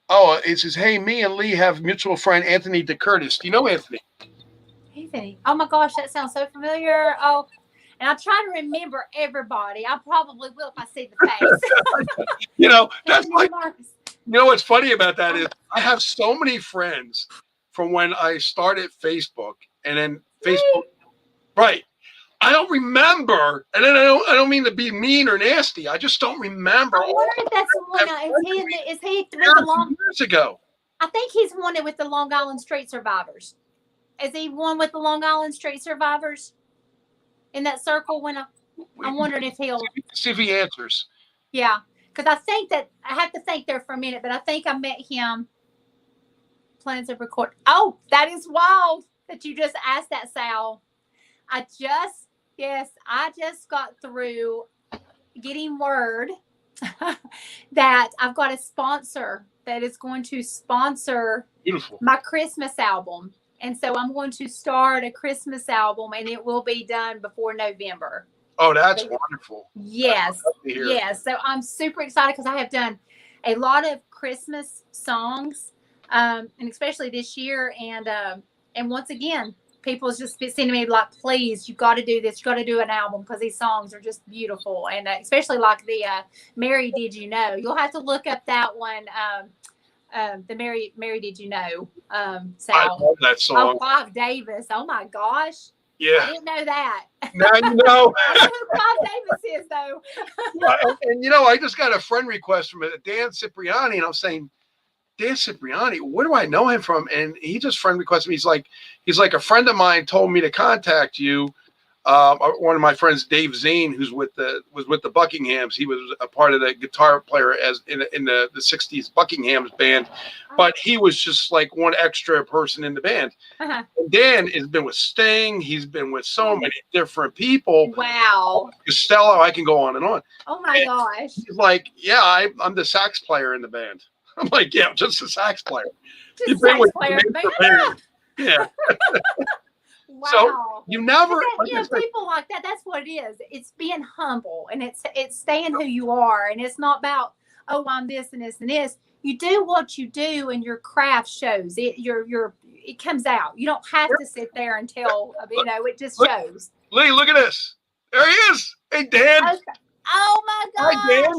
it says, hey, me and Lee have mutual friend Anthony DeCurtis. Do you know Anthony? Anthony. Oh my gosh, that sounds so familiar. Oh, and I try to remember everybody. I probably will if I see the face. That's like. What's funny about that is I have so many friends from when I started Facebook, and then Facebook, right? I don't remember, and then I don't mean to be mean or nasty. I just don't remember. I wonder if that's the one. Is he with the long years ago? I think he's one with the Long Island Street Survivors. Is he one with the Long Island Street Survivors in that circle? I'm wondering if he'll see if he answers. Yeah. Because I think that I have to think there for a minute, but I think I met him. Plans of record. Oh, that is wild that you just asked that, Sal. I just Yes, I just got through getting word that I've got a sponsor that is going to sponsor Beautiful. my Christmas album. And so I'm going to start a Christmas album and it will be done before November. Oh, that's wonderful. Yes. That's to hear. Yes. So I'm super excited because I have done a lot of Christmas songs, and especially this year. And once again, people's just been sending me like, please, you got to do this. You got to do an album because these songs are just beautiful. And especially like the Mary Did You Know? You'll have to look up that one. The Mary Did You Know? I Sal. love that song. Oh, Clive Davis. Oh my gosh. Yeah. I didn't know that. Now you know. I know who Clive Davis is though. And you know, I just got a friend request from Dan Cipriani, and I'm saying, Dan Cipriani, where do I know him from? And he just friend requested me. He's like a friend of mine told me to contact you. One of my friends, Dave Zane, who's was with the Buckinghams. He was a part of the guitar player as in the 60s Buckinghams band, but he was just like one extra person in the band. Uh-huh. And Dan has been with Sting. He's been with so many different people. Wow. Costello, I can go on and on. Oh my gosh. He's like, yeah, I'm the sax player in the band. I'm like, yeah, just a sax player. Just a sax player in the band. Yeah. Wow. So you never, people like that. That's what it is. It's being humble, and it's staying who you are, and it's not about, oh, I'm this and this and this. You do what you do, and your craft shows. It comes out. You don't have to sit there and tell. It just shows. Lee, look at this. There he is. Hey, Dan. Okay. Oh my gosh. Hi, Dan.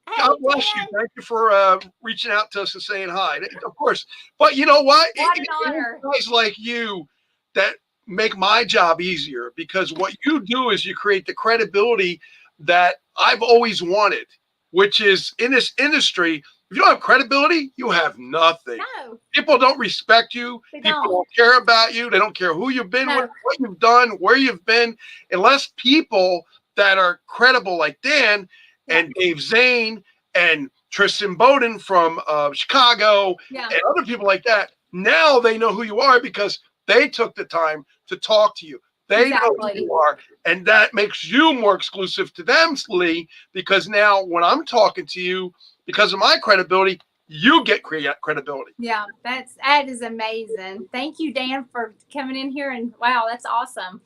Hey, God bless Dan. you. Thank you for reaching out to us and saying hi. Of course. But you know what? What an honor. Guys like you that make my job easier, because what you do is you create the credibility that I've always wanted, which is in this industry, if you don't have credibility, you have nothing. No. People don't respect you. People don't care about you. They don't care who you've been with, what you've done, where you've been, unless people that are credible like Dan and Dave Zane and Tristan Bowden from Chicago and other people like that. Now they know who you are because they took the time to talk to you. They know who you are, and that makes you more exclusive to them, Lee, because now when I'm talking to you, because of my credibility, you get credibility. Yeah, that is amazing. Thank you, Dan, for coming in here, and wow, that's awesome.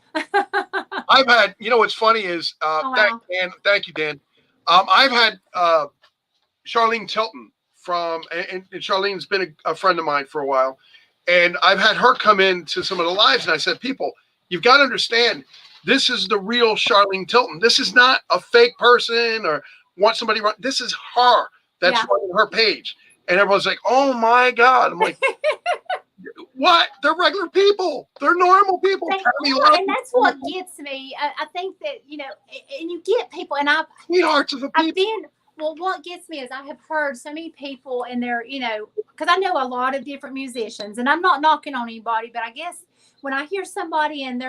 I've had, what's funny is, thank you, Dan. I've had Charlene Tilton and Charlene's been a friend of mine for a while. And I've had her come in to some of the lives, and I said, people, you've got to understand, this is the real Charlene Tilton. This is not a fake person or want somebody run. This is her that's running her page. And everyone's like, oh my God. I'm like, what? They're regular people. They're normal people. And that's what gets me. I think that, and you get people, and sweethearts of the people. Well, what gets me is I have heard so many people, and they're, because I know a lot of different musicians, and I'm not knocking on anybody, but I guess when I hear somebody and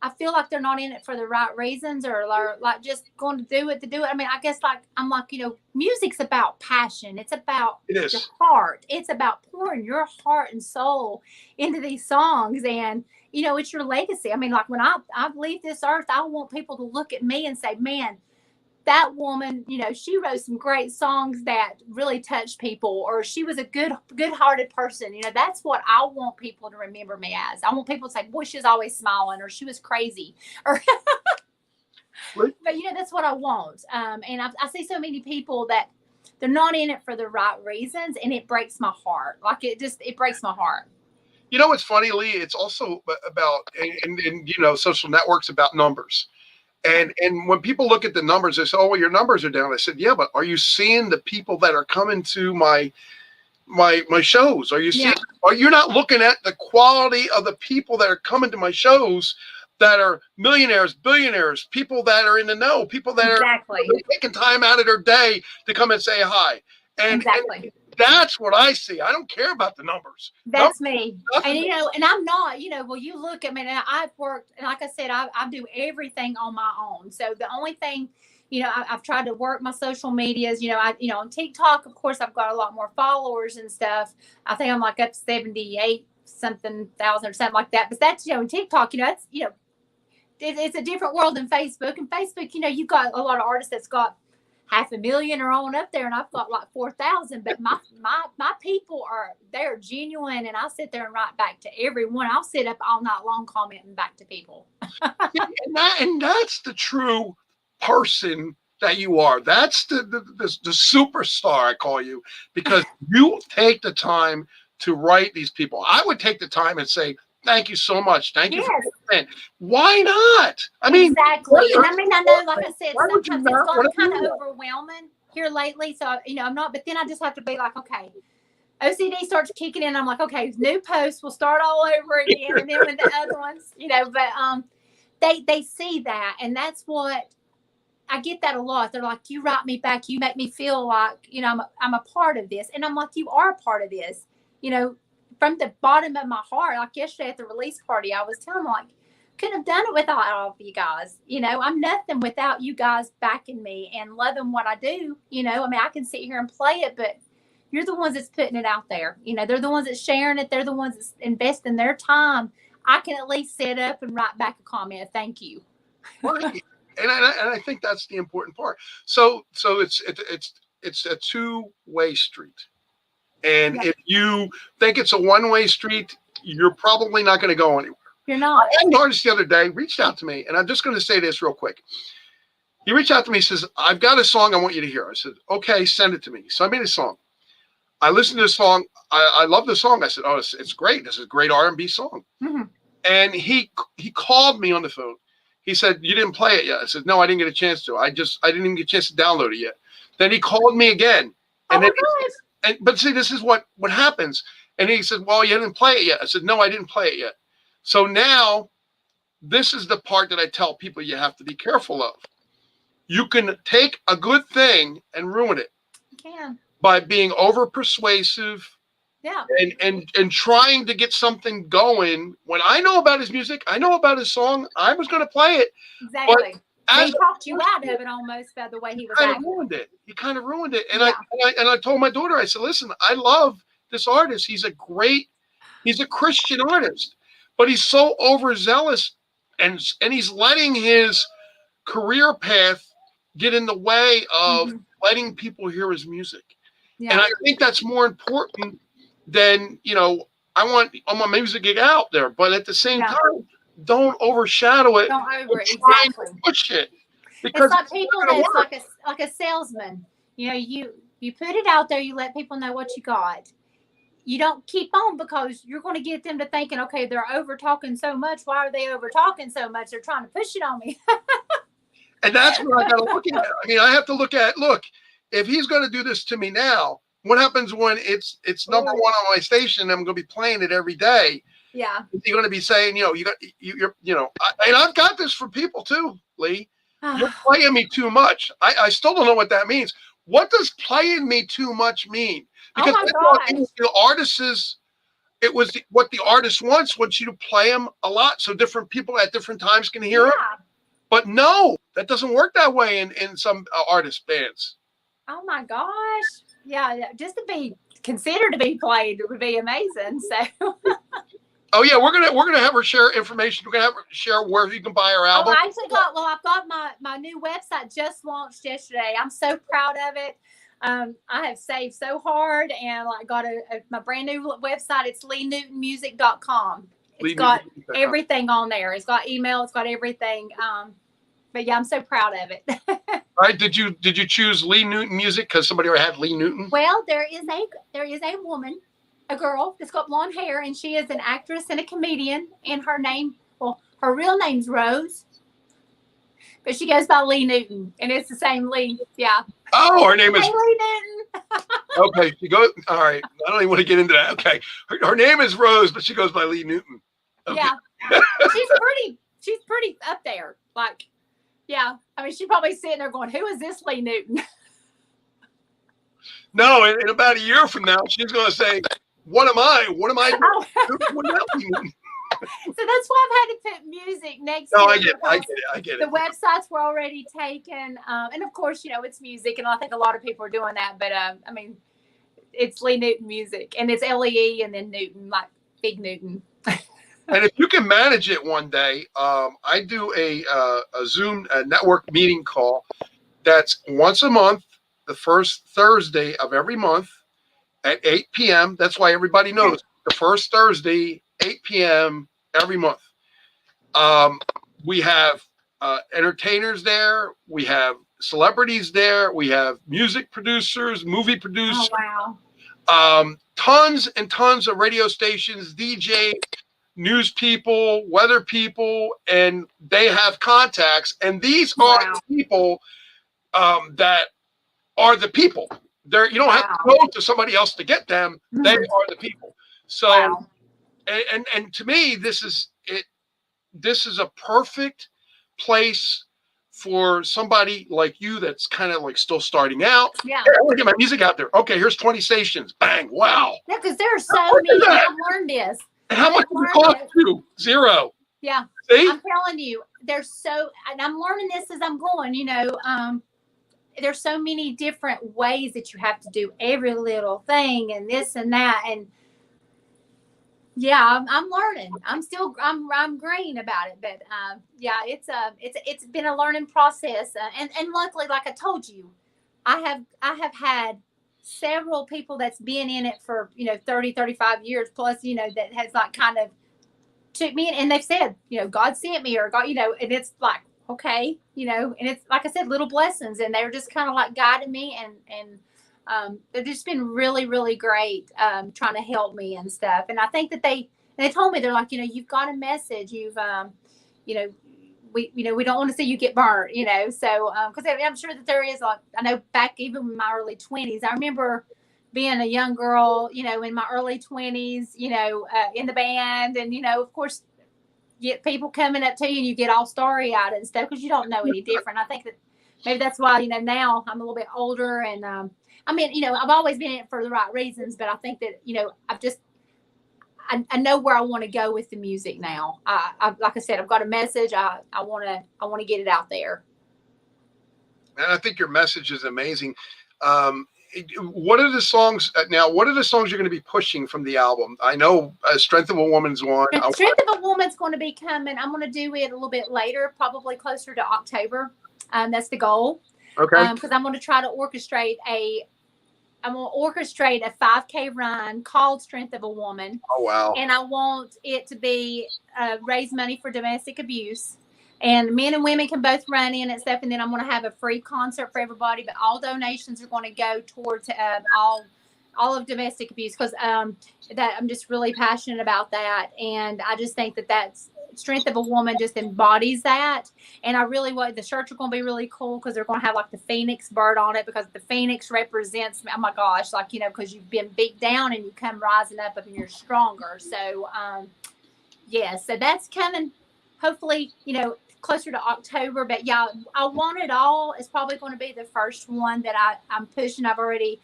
I feel like they're not in it for the right reasons, or like just going to do it to do it. I mean, I guess I'm like, music's about passion. It's about your heart. It's about pouring your heart and soul into these songs, and it's your legacy. I mean, like when I leave this earth, I want people to look at me and say, man, that woman, she wrote some great songs that really touched people, or she was a good-hearted person. That's what I want people to remember me as. I want people to say, boy, she was always smiling, or she was crazy, or but that's what I want. And I see so many people that they're not in it for the right reasons, and it breaks my heart. Like it breaks my heart. You know what's funny, Lee? It's also about and social networks, about numbers. And when people look at the numbers, they say, oh, well, your numbers are down. I said, yeah, but are you seeing the people that are coming to my shows? Are you seeing? Are you not looking at the quality of the people that are coming to my shows that are millionaires, billionaires, people that are in the know, people that are taking time out of their day to come and say hi? And that's what I see. I don't care about the numbers. That's me. And, and I'm not, well, you look at me, and I've worked, and like I said, I do everything on my own. So the only thing, I've tried to work my social medias, on TikTok, of course, I've got a lot more followers and stuff. I think I'm like up to 78 something thousand or something like that. But that's, TikTok, that's, it's a different world than Facebook. And Facebook, you've got a lot of artists that's got 500,000 or on up there, and I've got like 4,000. But my people they're genuine, and I'll sit there and write back to everyone. I'll sit up all night long commenting back to people. and that's the true person that you are. That's the superstar, I call you, because you take the time to write these people. I would take the time and say, thank you so much. Thank you for that. Why not? I mean, exactly. And I mean, I know, like I said, sometimes it's gotten kind of overwhelming here lately. So, I'm not, but then I just have to be like, okay, OCD starts kicking in. I'm like, okay, new post, we'll start all over again. And then with the other ones, but they see that. And that's what I get that a lot. They're like, you write me back. You make me feel like, I'm a part of this. And I'm like, you are a part of this, from the bottom of my heart. Like yesterday at the release party, I was telling them, like, couldn't have done it without all of you guys. I'm nothing without you guys backing me and loving what I do. I mean, I can sit here and play it, but you're the ones that's putting it out there. They're the ones that's sharing it. They're the ones that's investing their time. I can at least sit up and write back a comment. Thank you. Right. And I think that's the important part. So it's a two-way street. And if you think it's a one-way street, you're probably not going to go anywhere. You're not. I had an artist the other day reached out to me, and I'm just going to say this real quick. He reached out to me, he says, I've got a song I want you to hear. I said, okay, send it to me. So I made a song. I listened to the song. I love the song. I said, oh, it's great. This is a great R&B song. Mm-hmm. And he called me on the phone. He said, you didn't play it yet. I said, no, I didn't get a chance to. I didn't even get a chance to download it yet. Then he called me again. And but see, this is what happens. And he said, well, you didn't play it yet. I said, no, I didn't play it yet. So now this is the part that I tell people you have to be careful of. You can take a good thing and ruin it. You can. By being over persuasive. Yeah. And trying to get something going. When I know about his music, I know about his song, I was going to play it. Exactly. He talked you out of it almost by the way he was acting. He kind of ruined it. And I told my daughter, I said, listen, I love this artist. He's a Christian artist, but he's so overzealous and he's letting his career path get in the way of letting people hear his music. Yeah. And I think that's more important than, I want my music to get out there, but at the same time, don't overshadow it. Don't over it. Exactly. Push it. Because it's like people that's like a salesman. You put it out there, you let people know what you got. You don't keep on because you're going to get them to thinking, okay, they're over talking so much. Why are they over talking so much? They're trying to push it on me. And that's what I got to look at. I mean, I have to look, if he's going to do this to me now, what happens when it's number one on my station and I'm going to be playing it every day? Yeah. You're going to be saying, and I've got this for people too, Lee. You're playing me too much. I still don't know what that means. What does playing me too much mean? Because the artist what the artist wants you to play him a lot so different people at different times can hear him. But no, that doesn't work that way in some artist bands. Oh my gosh. Yeah, just to be considered to be played would be amazing. So oh yeah, we're gonna have her share information. We're gonna have her share where you can buy her album. I've got my new website just launched yesterday. I'm so proud of it. I have saved so hard and got my brand new website. It's LeeNewtonMusic.com. It's got everything on there. It's got email. It's got everything. But yeah, I'm so proud of it. All right. Did you choose Lee Newton Music because somebody already had Lee Newton? Well, there is a woman, a girl that's got blonde hair, and she is an actress and a comedian. And her real name's Rose, but she goes by Lee Newton, and it's the same Lee. Yeah. Oh, her name is Lee Newton. Okay, she goes. All right. I don't even want to get into that. Okay, her name is Rose, but she goes by Lee Newton. Okay. Yeah. She's pretty up there. Yeah. I mean, she's probably sitting there going, "Who is this Lee Newton?" No, in about a year from now, she's going to say, "What am I? What am I doing?" So that's why I've had to put music next to it. I get it. The websites were already taken. And of course, it's music. And I think a lot of people are doing that. But I mean, it's Lee Newton Music. And it's Lee and then Newton, like Big Newton. And if you can manage it one day, I do a Zoom network meeting call that's once a month, the first Thursday of every month at 8 p.m. That's why everybody knows the first Thursday, 8 p.m. every month. We have entertainers there. We have celebrities there. We have music producers, movie producers. Oh, wow. Tons and tons of radio stations, DJs, news people, weather people, and they have contacts. And these are the people that are the people. You don't have to go to somebody else to get them. They are the people. So, and to me, this is it. This is a perfect place for somebody like you that's kind of like still starting out. Yeah. Hey, I want to get my music out there. Okay, here's 20 stations. Bang. Wow. Yeah, because there are so many. I've learned this. And how much does it cost you? Zero. Yeah. See? I'm telling you, there's so, and I'm learning this as I'm going, there's so many different ways that you have to do every little thing and this and that. And yeah, I'm learning. I'm green about it, but yeah, it's been a learning process. And luckily, like I told you, I have had several people that's been in it for 30, 35 years plus, that has like kind of took me in, and they've said, God sent me, or God, and it's like, okay, and it's like I said, little blessings, and they're just kind of like guiding me, and they've just been really, really great, trying to help me and stuff. And I think that they told me, they're like, you've got a message, we don't want to see you get burnt, so because I'm sure that there is, like, I know back even in my early 20s, I remember being a young girl, in my early 20s, in the band, and of course, get people coming up to you and you get all starry eyed and stuff because you don't know any different. I think that maybe that's why now I'm a little bit older, and I've always been in it for the right reasons, but I think that I know where I want to go with the music now. I like I said, I've got a message. I want to get it out there. And I think your message is amazing. What are the songs now? What are the songs you're going to be pushing from the album? I know "Strength of a Woman's" one. "Strength of a Woman's" going to be coming. I'm going to do it a little bit later, probably closer to October. That's the goal. Okay. Because I'm going to try to orchestrate a 5K run called "Strength of a Woman." Oh wow! And I want it to be raise money for domestic abuse. And men and women can both run in and stuff. And then I'm going to have a free concert for everybody. But all donations are going to go towards all of domestic abuse, because that I'm just really passionate about that. And I just think that that's "Strength of a Woman" just embodies that. And I really want the shirts are going to be really cool because they're going to have like the phoenix bird on it, because the phoenix represents, oh my gosh, like, because you've been beat down and you come rising up and you're stronger. So, so that's coming hopefully, closer to October. But yeah, "I Want It All" is probably going to be the first one that I'm pushing. I've already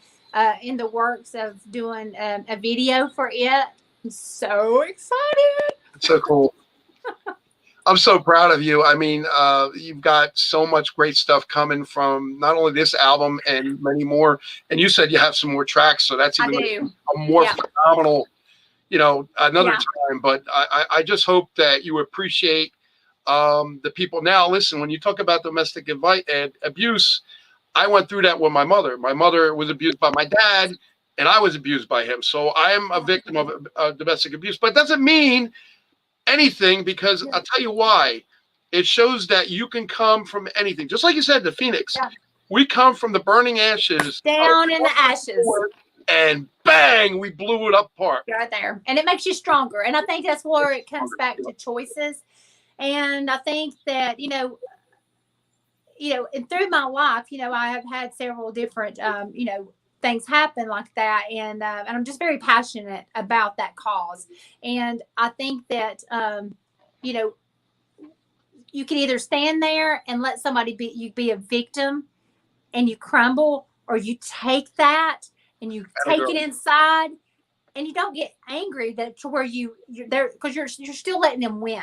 in the works of doing a video for it. I'm so excited. It's so cool. I'm so proud of you. I mean, you've got so much great stuff coming from not only this album and many more. And you said you have some more tracks, so that's even a more phenomenal, another time. But I just hope that you appreciate the people. Now, listen, when you talk about domestic abuse, I went through that with my mother. My mother was abused by my dad, and I was abused by him. So I am a victim of domestic abuse. But it doesn't mean anything, because I'll tell you why. It shows that you can come from anything. Just like you said, the Phoenix. Yeah. We come from the burning ashes. Down in the ashes. And bang, we blew it apart. Right there. And it makes you stronger. And I think that's where it comes back to choices. And I think that, and through my life, I have had several different, things happen like that. And I'm just very passionate about that cause. And I think that, you can either stand there and let somebody be a victim and you crumble, or you take that and you take it inside and you don't get angry to where you're there, because you're still letting them win.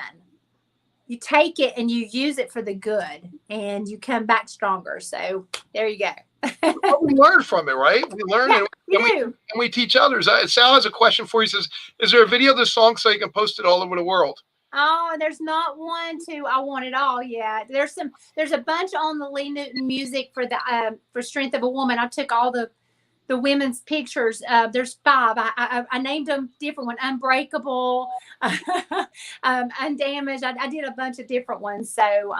You take it and you use it for the good, and you come back stronger. So there you go. Well, we learn from it, right? We learn Yeah, you and do. we teach others. Sal has a question for you. He says, "Is there a video of this song so you can post it all over the world?" Oh, there's not one, two. I want it all. Yeah, There's a bunch on the Lee Newton music for the for Strength of a Woman. I took all the women's pictures. There's five. I named them different one. Unbreakable, Undamaged. I did a bunch of different ones. So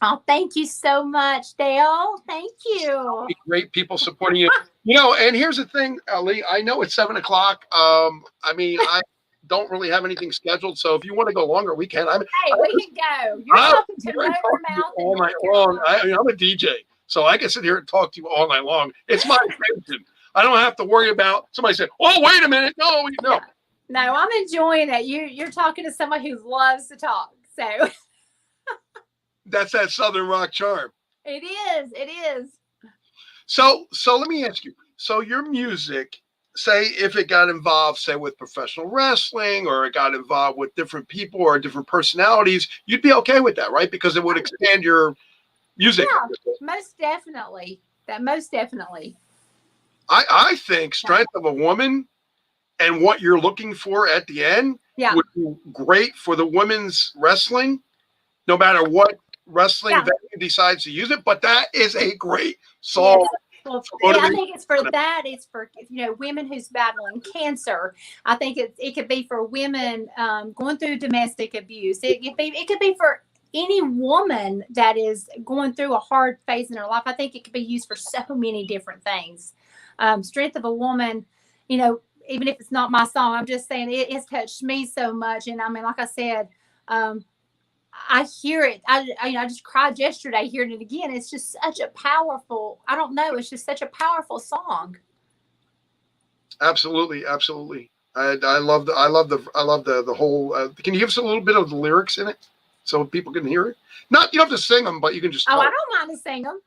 oh, thank you so much, Dale. Thank you. Great people supporting you. And here's the thing, Lee. I know it's 7 o'clock. I mean, I don't really have anything scheduled, so if you want to go longer, we can. Hey, we can go. You're talking to my mouth all night long. I mean, I'm a DJ, so I can sit here and talk to you all night long. It's my attention. I don't have to worry about somebody saying, "Oh, wait a minute, no." No, I'm enjoying it. You're talking to someone who loves to talk, so that's that Southern rock charm. it is. It is. So let me ask you. So your music, say if it got involved, say with professional wrestling, or it got involved with different people or different personalities, you'd be okay with that, right? Because it would expand your music. Yeah, most definitely. Most definitely. I think Strength of a Woman and what you're looking for at the end would be great for the women's wrestling, no matter what wrestling venue decides to use it. But that is a great song. Well, I think it's for that. It's for women who's battling cancer. I think it could be for women going through domestic abuse. It could be for any woman that is going through a hard phase in her life. I think it could be used for so many different things. Strength of a Woman, even if it's not my song, I'm just saying it has touched me so much. And I mean, like I said, I hear it. I just cried yesterday hearing it again. It's just such a powerful, I don't know. It's just such a powerful song. Absolutely. Absolutely. I love the whole, can you give us a little bit of the lyrics in it so people can hear it? Not, you don't have to sing them, but you can just I don't mind to sing them.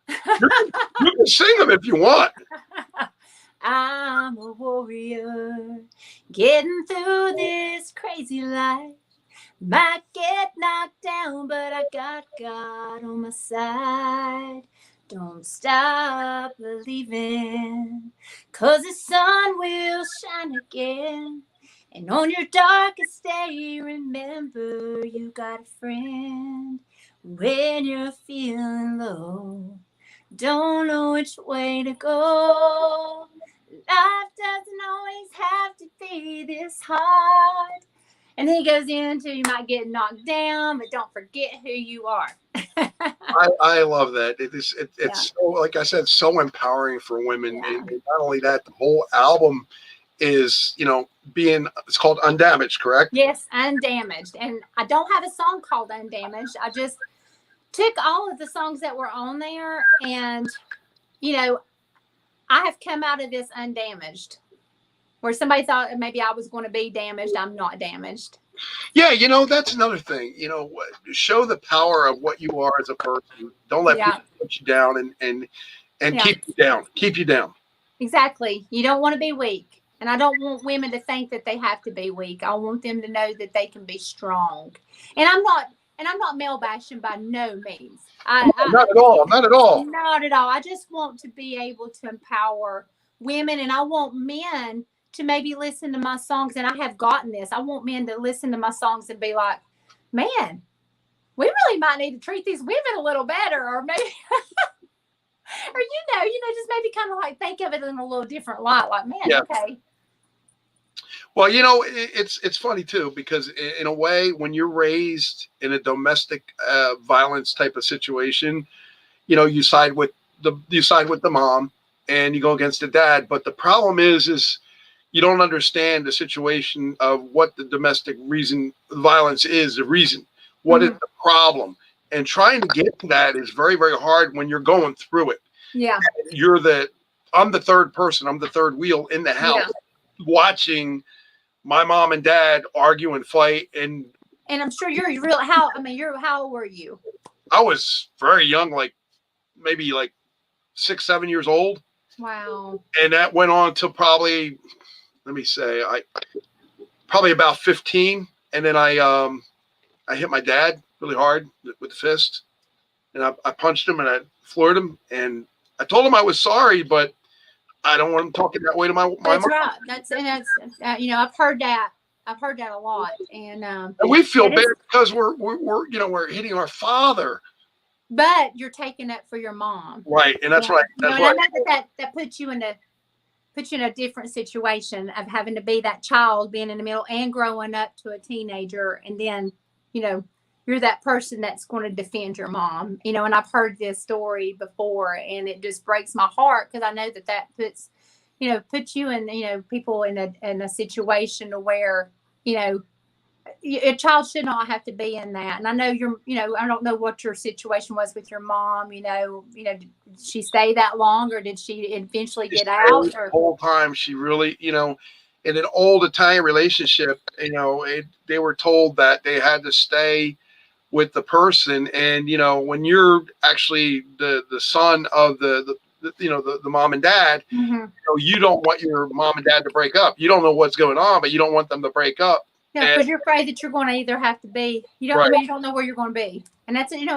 you can sing them if you want. I'm a warrior getting through this crazy life. Might get knocked down, but I got God on my side. Don't stop believing, 'cause the sun will shine again. And on your darkest day, remember you got a friend. When you're feeling low, don't know which way to go. Life doesn't always have to be this hard. And then he goes into, you might get knocked down, but don't forget who you are. I love that. It's so, like I said, so empowering for women. Yeah. And not only that, the whole album is, it's called Undamaged, correct? Yes, Undamaged. And I don't have a song called Undamaged. I just took all of the songs that were on there, and I have come out of this undamaged. Where somebody thought maybe I was going to be damaged, I'm not damaged. Yeah, that's another thing. Show the power of what you are as a person. Don't let people put you down and keep you down. Keep you down. Exactly. You don't want to be weak. And I don't want women to think that they have to be weak. I want them to know that they can be strong. And I'm not male bashing by no means. Not at all. Not at all. Not at all. I just want to be able to empower women, and I want men to maybe listen to my songs. And I have gotten this. I want men to listen to my songs and be like, man, we really might need to treat these women a little better, or maybe, or just maybe kind of like think of it in a little different light. Like, man, okay. Well, it's funny too, because in a way, when you're raised in a domestic violence type of situation, you side with the mom and you go against the dad. But the problem is you don't understand the situation of what the domestic violence is, the reason, what is the problem. And trying to get to that is very, very hard when you're going through it. Yeah. I'm the third person. I'm the third wheel in the house watching my mom and dad argue and fight. And I'm sure how old were you? I was very young, like maybe like 6, 7 years old. Wow. And that went on to probably, let me say, probably about 15. And then I hit my dad really hard with the fist, and I punched him and I floored him, and I told him I was sorry, but I don't want him talking that way to my That's mom. right. That's I've heard that. I've heard that a lot, And we feel it bad is. because we're hitting our father. But you're taking it for your mom, Right. And that's and right. you know, That's and I right. know that puts you in a different situation of having to be that child, being in the middle, and growing up to a teenager, and then you're that person that's going to defend your mom. And I've heard this story before, and it just breaks my heart because I know that puts you and people in a situation to where a child should not have to be in that. And I know I don't know what your situation was with your mom. Did she stay that long, or did she eventually get out? The Or whole time she really, in an old Italian relationship, they were told that they had to stay with the person. And, when you're actually the son of the mom and dad, mm-hmm. you don't want your mom and dad to break up. You don't know what's going on, but you don't want them to break up. Yeah, because you're afraid that you're going to either have to be, Right. you don't know where you're going to be. And that's, and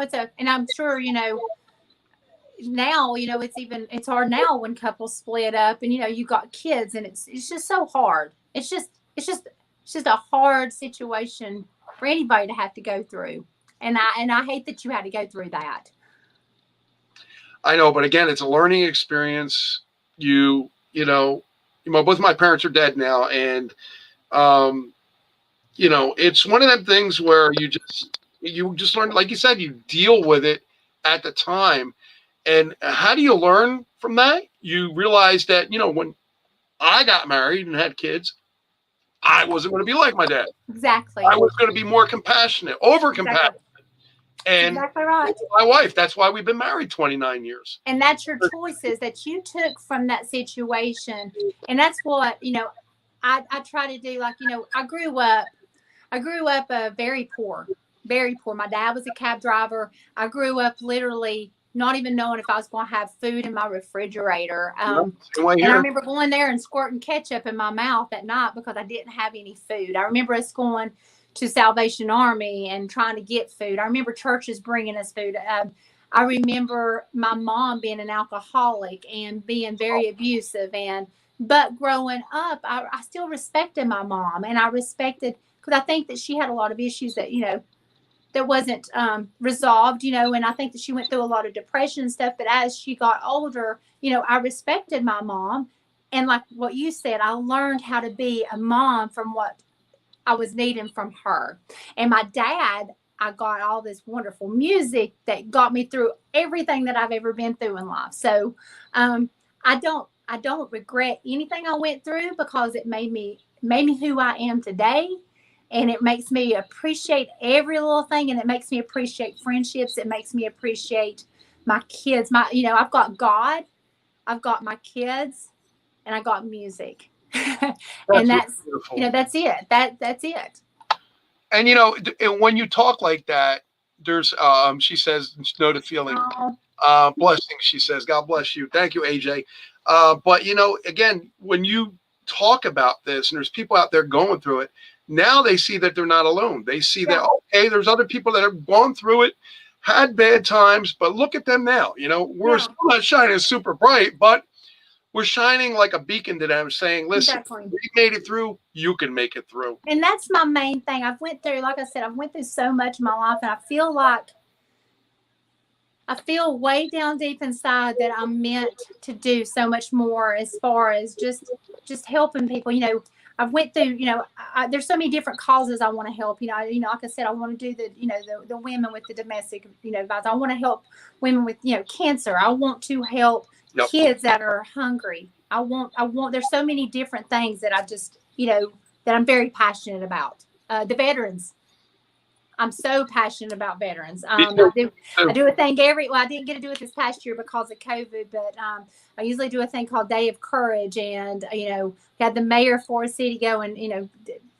I'm sure, now, it's hard now when couples split up and, you got kids, and it's just so hard. It's just a hard situation for anybody to have to go through. And I hate that you had to go through that. I know, but again, it's a learning experience. Both my parents are dead now. And, it's one of them things where you just learn, like you said, you deal with it at the time. And how do you learn from that? You realize that, when I got married and had kids, I wasn't going to be like my dad. Exactly. I was going to be more compassionate, over compassionate. Exactly. And exactly right. My wife, that's why we've been married 29 years. And that's your choices that you took from that situation. And that's what, I try to do. Like, I grew up very poor, very poor. My dad was a cab driver. I grew up literally not even knowing if I was going to have food in my refrigerator. And I remember going there and squirting ketchup in my mouth at night because I didn't have any food. I remember us going to Salvation Army and trying to get food. I remember churches bringing us food. I remember my mom being an alcoholic and being very abusive. But growing up, I still respected my mom, and I respected, because I think that she had a lot of issues that, that wasn't resolved, and I think that she went through a lot of depression and stuff. But as she got older, I respected my mom. And like what you said, I learned how to be a mom from what I was needing from her. And my dad, I got all this wonderful music that got me through everything that I've ever been through in life. So I don't regret anything I went through, because it made me who I am today. And it makes me appreciate every little thing. And it makes me appreciate friendships. It makes me appreciate my kids. I've got God, I've got my kids, and I got music. And that's beautiful. That's it. That's it. And and when you talk like that, there's she says, no to feeling blessings. She says, God bless you. Thank you, AJ. But again, when you talk about this, and there's people out there going through it, now they see that they're not alone. They see that, okay, there's other people that have gone through it, had bad times, but look at them now. We're still not shining super bright, but we're shining like a beacon to them, saying, listen, exactly. We made it through, you can make it through. And that's my main thing. I've went through, like I said, I've went through so much in my life, and I feel way down deep inside that I'm meant to do so much more, as far as just helping people. I've went through, there's so many different causes I want to help. Like I said, I want to do the women with the domestic, violence. I want to help women with, cancer. I want to help kids that are hungry. I want, there's so many different things that I just, that I'm very passionate about. The veterans. I'm so passionate about veterans. I do a thing I didn't get to do it this past year because of COVID, but I usually do a thing called Day of Courage, and had the mayor of Forest City go and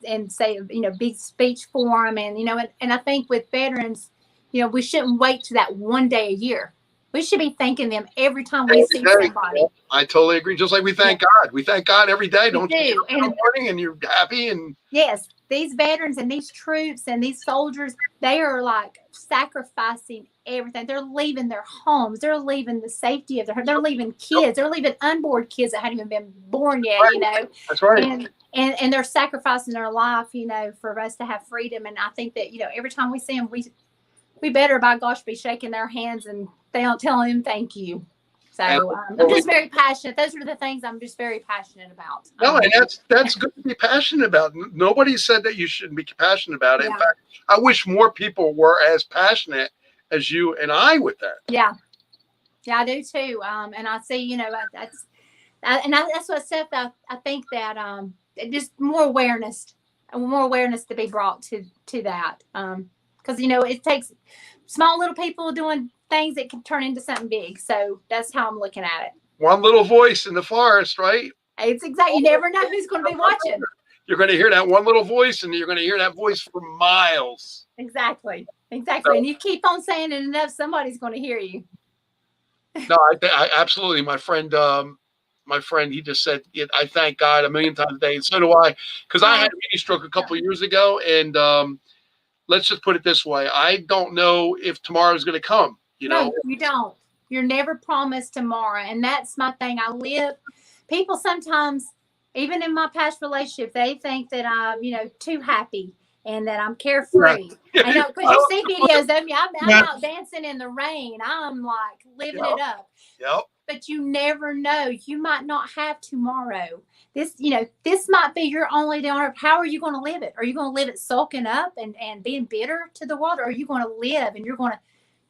and say big speech for them, and I think with veterans, we shouldn't wait to that one day a year. We should be thanking them every time we see somebody. I totally agree. Just like we thank God. We thank God every day. Don't you? In the morning, and you're happy. And yes, these veterans and these troops and these soldiers, they are like sacrificing everything. They're leaving their homes. They're leaving the safety of they're leaving kids. They're leaving unborn kids that hadn't even been born yet, Right. you know. That's right. And they're sacrificing their life, you know, for us to have freedom. And I think that, you know, every time we see them, we better, by gosh, be shaking their hands and telling them thank you. So I'm just very passionate. Those are the things I'm just very passionate about. No, and that's good to be passionate about. Nobody said that you shouldn't be passionate about it. Yeah. In fact, I wish more people were as passionate as you and I with that. Yeah, I do too. And I see, you know, that's what stuff I think that just more awareness to be brought to that. Because you know, it takes small little people doing things that can turn into something big. So that's how I'm looking at it. One little voice in the forest, right? It's exactly. You never know who's going to be watching. You're going to hear that one little voice, and you're going to hear that voice for miles. Exactly. And you keep on saying it enough, somebody's going to hear you. No, I absolutely. My friend, he just said, I thank God a million times a day, and so do I, because I had a mini stroke a couple of years ago, and let's just put it this way: I don't know if tomorrow is going to come. You know, no, you don't. You're never promised tomorrow, and that's my thing. People sometimes, even in my past relationship, they think that I'm, you know, too happy and that I'm carefree. Yeah. I know, because you see videos of me. I'm out dancing in the rain. I'm like living it up. Yep. But you never know. You might not have tomorrow. This might be your only day on earth. How are you going to live it? Are you going to live it sulking up and being bitter to the world? Or are you going to live and you're going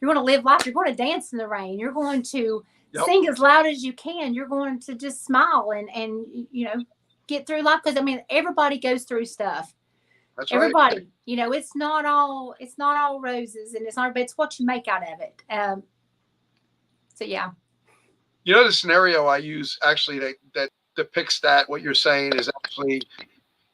to live life? You're going to dance in the rain. You're going to sing as loud as you can. You're going to just smile and you know, get through life. Because I mean, everybody goes through stuff. That's everybody. Right. You know, it's not all roses, and it's what you make out of it. So yeah. You know, the scenario I use actually that depicts that what you're saying is actually,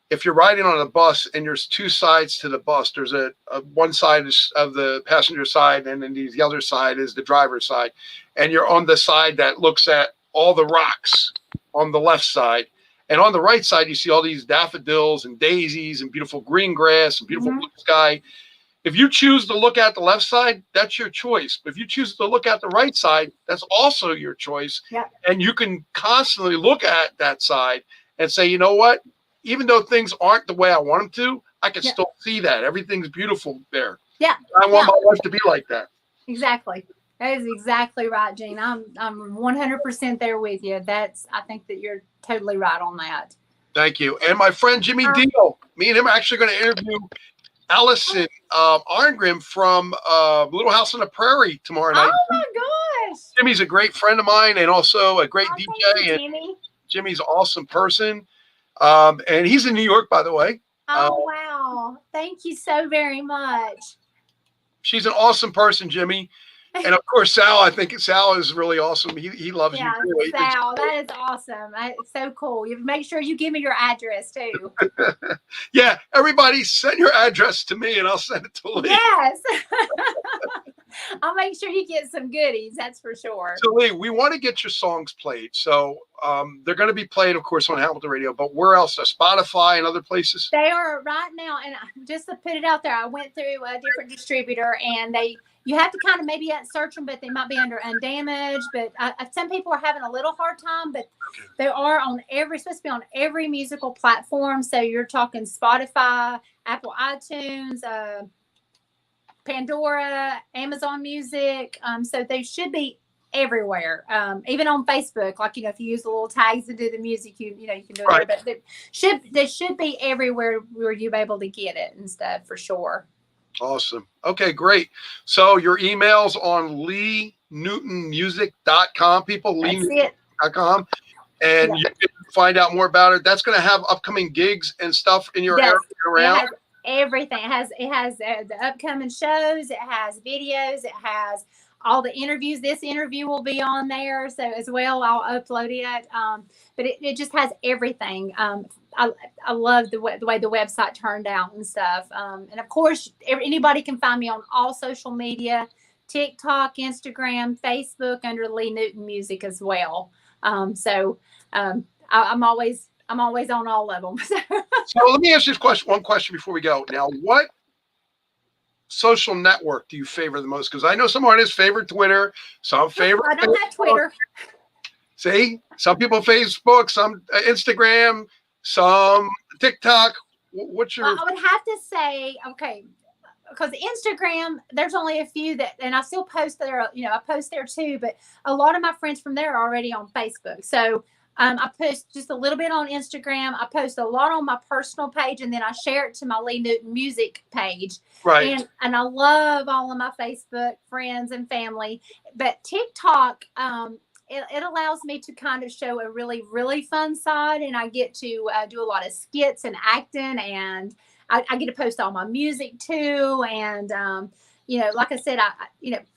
if you're riding on a bus and there's two sides to the bus, there's a one side of the passenger side, and then the other side is the driver's side, and you're on the side that looks at all the rocks on the left side, and on the right side you see all these daffodils and daisies and beautiful green grass and beautiful blue sky. If you choose to look at the left side, that's your choice. But if you choose to look at the right side, that's also your choice. Yeah. And you can constantly look at that side and say, you know what? Even though things aren't the way I want them to, I can still see that. Everything's beautiful there. Yeah. I want my life to be like that. Exactly. That is exactly right, Gene. I'm 100% there with you. I think that you're totally right on that. Thank you. And my friend Jimmy Dio, me and him are actually going to interview Allison Arngrim from Little House on the Prairie tomorrow night. Oh my gosh! Jimmy's a great friend of mine and also a great DJ. Thank you, and Jimmy's an awesome person, and he's in New York, by the way. Oh wow! Thank you so very much. She's an awesome person, Jimmy. And of course, Sal. I think Sal is really awesome. He loves you. Really. Sal, that is awesome. It's so cool. You make sure you give me your address too. Yeah, everybody send your address to me, and I'll send it to Lee. Yes. I'll make sure you get some goodies. That's for sure. So Lee, we want to get your songs played. So they're going to be played, of course, on Hamilton Radio. But where else? Spotify and other places. They are right now. And just to put it out there, I went through a different distributor, and you have to kind of maybe search them, but they might be under Undamaged. But some people are having a little hard time, but they are supposed to be on every musical platform. So you're talking Spotify, Apple iTunes, Pandora, Amazon Music. So they should be everywhere. Even on Facebook, like, you know, if you use the little tags to do the music, you can do it there. But they should be everywhere where you'll be able to get it and stuff for sure. Awesome. Okay, great. So your email's on LeeNewtonMusic.com, people. LeeNewton.com. And you can find out more about it. That's going to have upcoming gigs and stuff in your area around. It has everything. It has the upcoming shows. It has videos. It has all the interviews. This interview will be on there. So as well, I'll upload it. But it just has everything. I love the way the website turned out and stuff. And of course, anybody can find me on all social media, TikTok, Instagram, Facebook under Lee Newton Music as well. I'm always on all of them. So let me ask you one question before we go. Now, social network do you favor the most? Because I know some artists favor Twitter, some favor I don't have Twitter. See, some people Facebook, some Instagram, some TikTok. What's your? Well, I would have to say, okay, because Instagram, there's only a few that, and I still post there. I post there too, but a lot of my friends from there are already on Facebook. So I post just a little bit on Instagram. I post a lot on my personal page, and then I share it to my Lee Newton music page. Right. And I love all of my Facebook friends and family, but TikTok, it allows me to kind of show a really, really fun side, and I get to do a lot of skits and acting, and I get to post all my music too. And, like I said,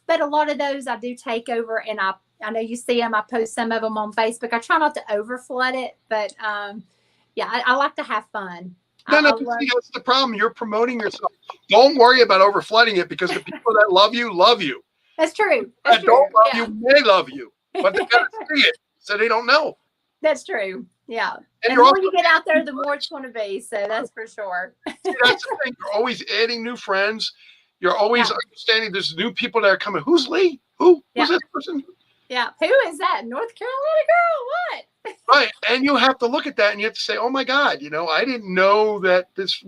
but a lot of those I do take over, and I know you see them. I post some of them on Facebook. I try not to overflood it, but I like to have fun. No, that's the problem. You're promoting yourself. Don't worry about overflooding it, because the people that love you. That's true. That don't love you may love you, but they gotta see it, so they don't know. That's true. Yeah. And the more you get out there, the more it's going to be. So that's for sure. See, that's the thing. You're always adding new friends. You're always understanding there's new people that are coming. Who's Lee? Who's this person? Yeah. Who is that? North Carolina girl? What? Right. And you have to look at that, and you have to say, oh my God, I didn't know that this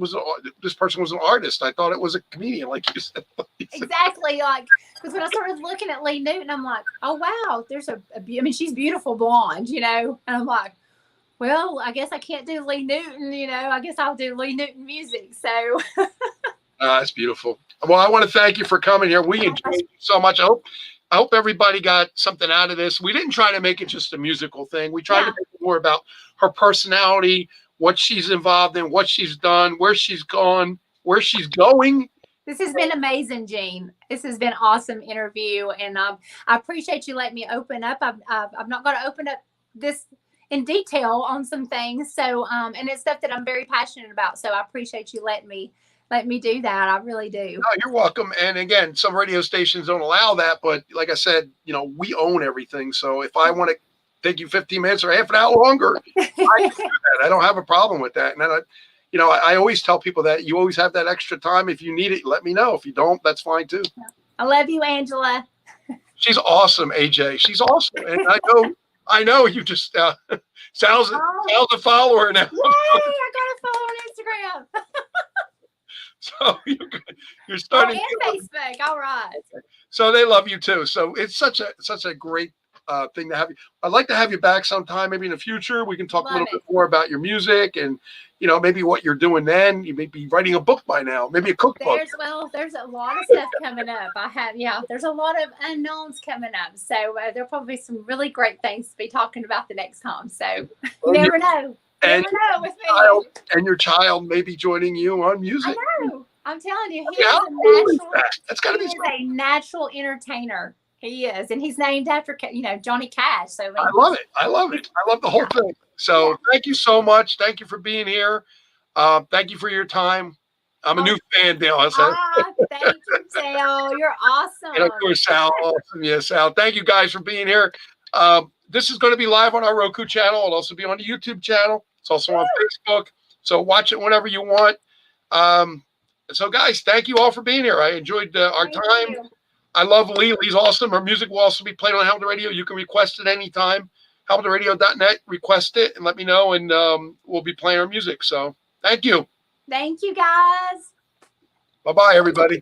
person was an artist. I thought it was a comedian, like you said. Exactly. Because when I started looking at Lee Newton, I'm like, oh wow, there's she's beautiful blonde, and I'm like, well, I guess I can't do Lee Newton, I guess I'll do Lee Newton music. So that's beautiful. Well, I want to thank you for coming here. We enjoyed you so much. I hope everybody got something out of this. We didn't try to make it just a musical thing. We tried to make it more about her personality, what she's involved in, what she's done, where she's gone, where she's going. This has been amazing, Gene. This has been an awesome interview, and I appreciate you letting me open up. I'm not going to open up this in detail on some things, so and it's stuff that I'm very passionate about. So I appreciate you letting me do that. I really do. No, you're welcome. And again, some radio stations don't allow that, but like I said, we own everything. So if I want to take you 15 minutes or half an hour longer, I can do that. I don't have a problem with that. And then I always tell people that you always have that extra time. If you need it, let me know. If you don't, that's fine too. I love you, Angela. She's awesome, AJ. She's awesome. And I know you just sounds a follower now. Yay, I got a follow on Instagram. So you're starting. And Facebook. All right. So they love you too. So it's such a great thing to have you. I'd like to have you back sometime, maybe in the future. We can talk a little bit more about your music and maybe what you're doing then. You may be writing a book by now, maybe a cookbook. There's a lot of stuff coming up. There's a lot of unknowns coming up. So there'll probably be some really great things to be talking about the next time. So you never know. And your child may be joining you on music. I know. I'm telling you, that's got to be a natural entertainer. He is, and he's named after Johnny Cash. So I love it. I love the whole thing. So thank you so much. Thank you for being here. Thank you for your time. I'm a new fan, Dale. Thank you, Dale. You're awesome. And of course, Sal. Awesome. Yeah, Sal. Thank you guys for being here. This is going to be live on our Roku channel. It'll also be on the YouTube channel. It's also on Facebook. So watch it whenever you want. So, guys, thank you all for being here. I enjoyed our time. You. I love Lee. Lee's awesome. Her music will also be played on Help the Radio. You can request it anytime. HelpTheRadio.net. Request it and let me know, and we'll be playing our music. So, thank you. Thank you, guys. Bye-bye, everybody.